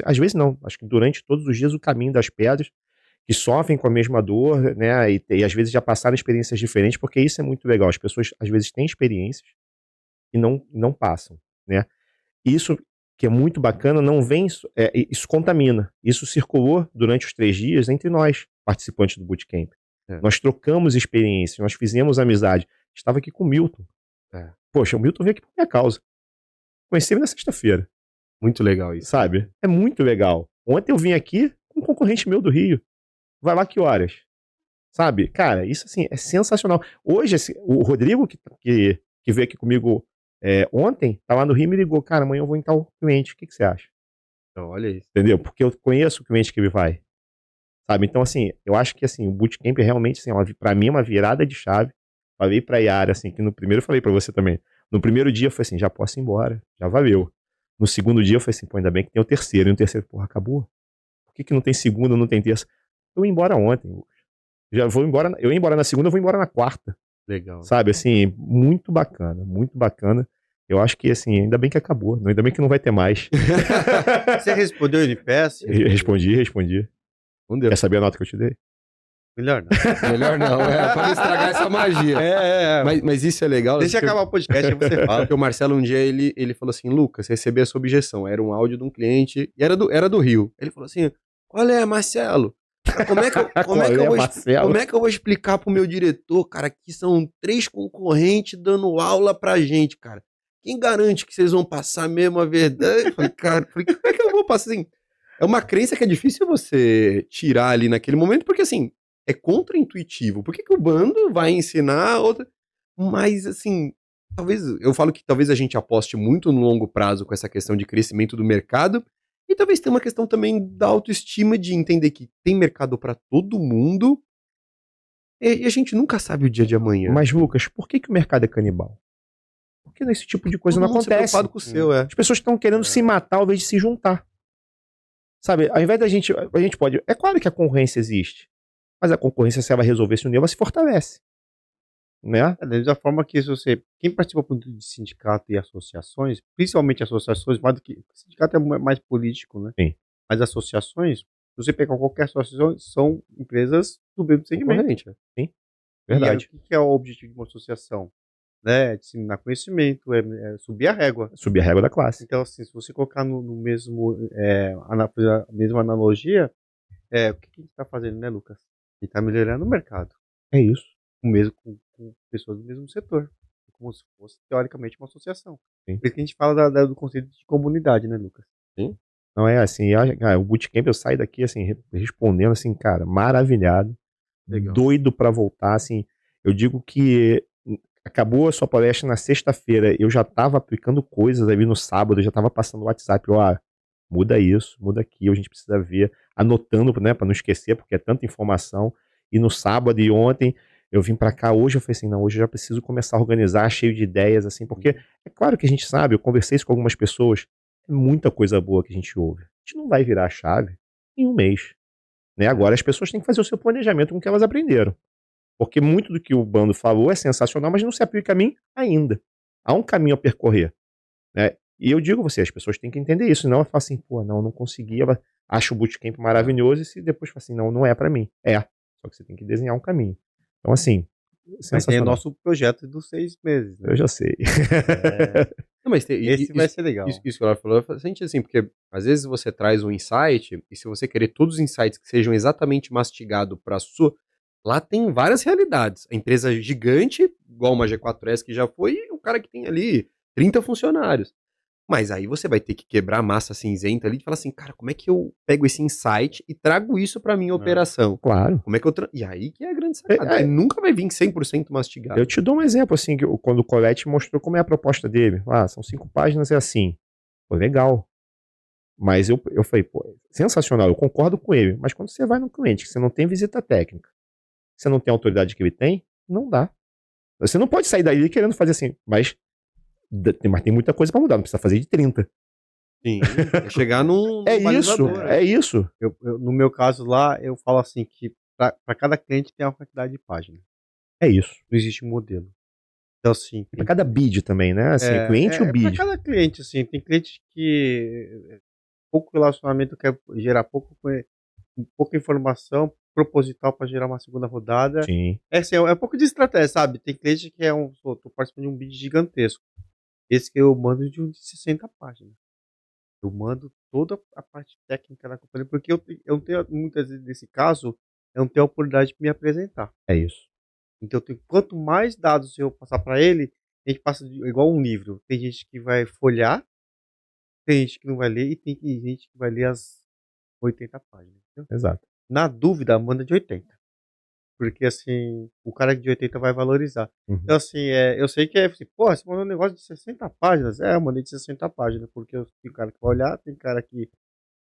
às vezes não, acho que durante todos os dias o caminho das pedras, que sofrem com a mesma dor, né? E às vezes já passaram experiências diferentes, porque isso é muito legal. As pessoas às vezes têm experiências e não passam, né? Isso que é muito bacana, não vem, isso contamina. Isso circulou durante os 3 dias entre nós, participantes do bootcamp. É. Nós trocamos experiências, nós fizemos amizade. Estava aqui com o Milton. É. Poxa, o Milton veio aqui por minha causa. Conheci ele na sexta-feira, Muito legal isso. sabe? É muito legal. Ontem eu vim aqui com um concorrente meu do Rio. Vai lá que horas? Sabe? Cara, isso assim é sensacional. Hoje, o Rodrigo, que veio aqui comigo ontem, tá lá no Rio e me ligou. Cara, amanhã eu vou em tal cliente. O que você acha? Então, olha isso. Entendeu? Porque eu conheço o cliente que ele vai. Sabe? Então, assim, eu acho que assim, o bootcamp é realmente, assim, pra mim, é uma virada de chave. Falei pra Yara, assim, que no primeiro eu falei pra você também. No primeiro dia eu falei assim, já posso ir embora. Já valeu. No segundo dia eu falei assim, pô, ainda bem que tem o terceiro. E no terceiro, porra, acabou. Por que não tem segunda, não tem terça? Eu ia embora ontem, Lucas. Já vou embora, eu ia embora na segunda, eu vou embora na quarta. Legal. Sabe, assim, muito bacana, muito bacana. Eu acho que, assim, ainda bem que acabou, ainda bem que não vai ter mais. Você respondeu o NPS? Respondi. Respondeu. Quer saber a nota que eu te dei? Melhor não. Melhor não, pra não estragar essa magia. Mas isso é legal. Deixa porque- acabar o podcast, aí você fala. Porque o Marcelo um dia ele falou assim: Lucas, recebi a sua objeção. Era um áudio de um cliente e era do Rio. Ele falou assim: qual é, Marcelo? Cara, como é que eu vou explicar pro meu diretor, cara, que são 3 concorrentes dando aula pra gente, cara? Quem garante que vocês vão passar mesmo a verdade? Eu falei, cara, como é que eu vou passar assim? É uma crença que é difícil você tirar ali naquele momento, porque assim, é contra-intuitivo. Por que o bando vai ensinar outra? Mas assim, eu falo que talvez a gente aposte muito no longo prazo com essa questão de crescimento do mercado, e talvez tenha uma questão também da autoestima de entender que tem mercado pra todo mundo, e a gente nunca sabe o dia de amanhã. Mas, Lucas, por que o mercado é canibal? Porque esse tipo de coisa Todo não mundo se acontece. preocupado com o seu, As pessoas estão querendo se matar ao invés de se juntar. Sabe, ao invés da gente, a gente pode... É claro que a concorrência existe, mas a concorrência, se ela resolver se unir, ela se fortalece. Né? Da mesma forma que quem participa muito de sindicato e associações, principalmente associações, mais do que sindicato é mais político, né? Sim. Mas associações, se você pegar qualquer associação, são empresas do mesmo segmento. Concorrente, né? Sim. E aí, Verdade. o que é o objetivo de uma associação? Né? Disseminar conhecimento, é subir a régua. Subir a régua da classe. Então, assim, se você colocar no mesmo, a mesma analogia, o que a gente está fazendo, né, Lucas? A gente está melhorando o mercado. É isso. Com pessoas do mesmo setor. Como se fosse, teoricamente, uma associação. Sim. Por isso que a gente fala do conceito de comunidade, né, Lucas? Sim. Não é assim, o bootcamp eu saio daqui assim, respondendo assim, cara, maravilhado, Legal. doido pra voltar, assim, eu digo que acabou a sua palestra na sexta-feira, eu já tava aplicando coisas ali no sábado, eu já tava passando o WhatsApp, muda isso, muda aquilo, a gente precisa ver, anotando, né, pra não esquecer, porque é tanta informação, e no sábado e ontem, eu vim pra cá, hoje eu falei assim, não, hoje eu já preciso começar a organizar, cheio de ideias, assim, porque é claro que a gente sabe, eu conversei isso com algumas pessoas, é muita coisa boa que a gente ouve. A gente não vai virar a chave em um mês. Né? Agora as pessoas têm que fazer o seu planejamento com o que elas aprenderam. Porque muito do que o bando falou é sensacional, mas não se aplica a mim ainda. Há um caminho a percorrer. Né? E eu digo a você, as pessoas têm que entender isso. Senão ela fala assim, pô, não consegui. acha o bootcamp maravilhoso e se depois fala assim, não é pra mim. Só que você tem que desenhar um caminho. Então, assim, Mas tem o sensacional. nosso projeto dos 6 meses, né? Eu já sei. Não, mas Esse vai ser legal. Isso que ela falou faz sentido, assim, porque às vezes você traz um insight, e se você querer todos os insights que sejam exatamente mastigados para sua, lá tem várias realidades. A empresa gigante, igual uma G4S que já foi, e o cara que tem ali 30 funcionários. Mas aí você vai ter que quebrar a massa cinzenta ali e falar assim, cara, como é que eu pego esse insight e trago isso para minha operação? Claro. Como é que eu... E aí que é a grande sacada, porque nunca vai vir 100% mastigado. Eu te dou um exemplo, assim, quando o Colette mostrou como é a proposta dele. São 5 páginas, é assim. Pô, legal. Mas eu falei, pô, sensacional, eu concordo com ele. Mas quando você vai no cliente, que você não tem visita técnica, você não tem a autoridade que ele tem, não dá. Você não pode sair daí querendo fazer assim, mas tem muita coisa pra mudar, não precisa fazer de 30. Sim, é chegar num É isso. No meu caso lá, eu falo assim que para cada cliente tem uma quantidade de páginas. É isso. Não existe um modelo. Então, assim... Pra cada bid também, né? Assim, o cliente e o bid. Para cada cliente, assim. Tem cliente que pouco relacionamento quer gerar pouca informação proposital para gerar uma segunda rodada. Sim. É um pouco de estratégia, sabe? Tem cliente que tô participando de um bid gigantesco. Esse que eu mando de 60 páginas. Eu mando toda a parte técnica da companhia, porque eu não tenho, muitas vezes, nesse caso, eu não tenho a oportunidade de me apresentar. É isso. Então, quanto mais dados eu passar para ele, a gente passa igual um livro. Tem gente que vai folhear, tem gente que não vai ler, e tem gente que vai ler as 80 páginas. Entendeu? Exato. Na dúvida, manda de 80. Porque, assim, o cara de 80 vai valorizar. Uhum. Então, assim, eu sei que assim, pô, você mandou um negócio de 60 páginas. Eu mandei de 60 páginas, porque tem cara que vai olhar, tem cara que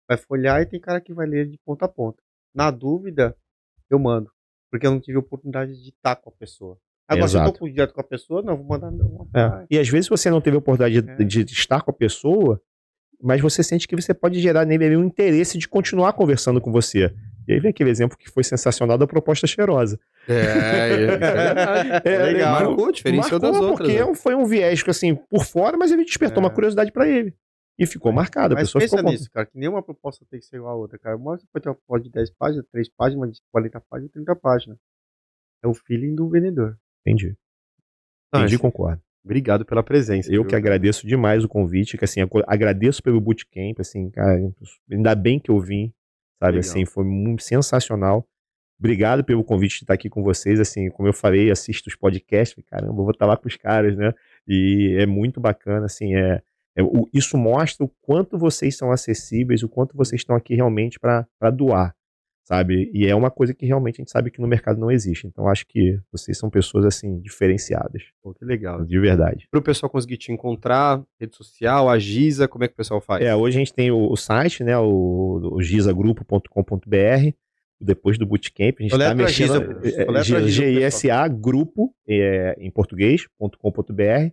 vai folhear e tem cara que vai ler de ponta a ponta. Na dúvida, eu mando. Porque eu não tive oportunidade de estar com a pessoa. Agora, se eu tô direto com a pessoa, não, vou mandar uma página. E às vezes você não teve a oportunidade de estar com a pessoa, mas você sente que você pode gerar nele um interesse de continuar conversando com você. E aí vem aquele exemplo que foi sensacional da proposta cheirosa. Legal. Marcou, diferenciou das outras. Porque foi um viés, assim, por fora, mas ele despertou uma curiosidade pra ele. E ficou marcado. A Mas pessoa pensa ficou nisso, cara, que nenhuma proposta tem que ser igual a outra, cara. Uma você pode ter uma proposta de 10 páginas, 3 páginas, uma de 40 páginas, 30 páginas. É o feeling do vendedor. Entendi. Concordo. Obrigado pela presença. Eu que agradeço demais o convite, que assim, agradeço pelo bootcamp, assim, cara, ainda bem que eu vim, sabe, Legal. assim, foi muito sensacional. Obrigado pelo convite de estar aqui com vocês, assim, como eu falei, assisto os podcasts, caramba, eu vou estar lá com os caras, né, e é muito bacana, assim, isso mostra o quanto vocês são acessíveis, o quanto vocês estão aqui realmente para doar, sabe, e é uma coisa que realmente a gente sabe que no mercado não existe, então acho que vocês são pessoas, assim, diferenciadas. Pô, que legal. De verdade. Para o pessoal conseguir te encontrar, rede social, a Giza, como é que o pessoal faz? Hoje a gente tem o site, né, o gizagrupo.com.br. Depois do bootcamp, a gente está mexendo. GISA Grupo, em português.com.br.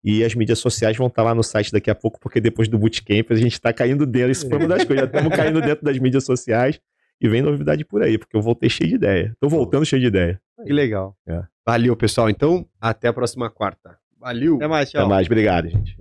E as mídias sociais vão estar lá no site daqui a pouco, porque depois do bootcamp a gente está caindo dentro. Isso foi uma das coisas. Já estamos caindo dentro das mídias sociais. E vem novidade por aí, porque eu voltei cheio de ideia. Estou voltando cheio de ideia. Que legal. Valeu, pessoal. Então, até a próxima quarta. Valeu. Até mais, tchau. Até mais, obrigado, gente.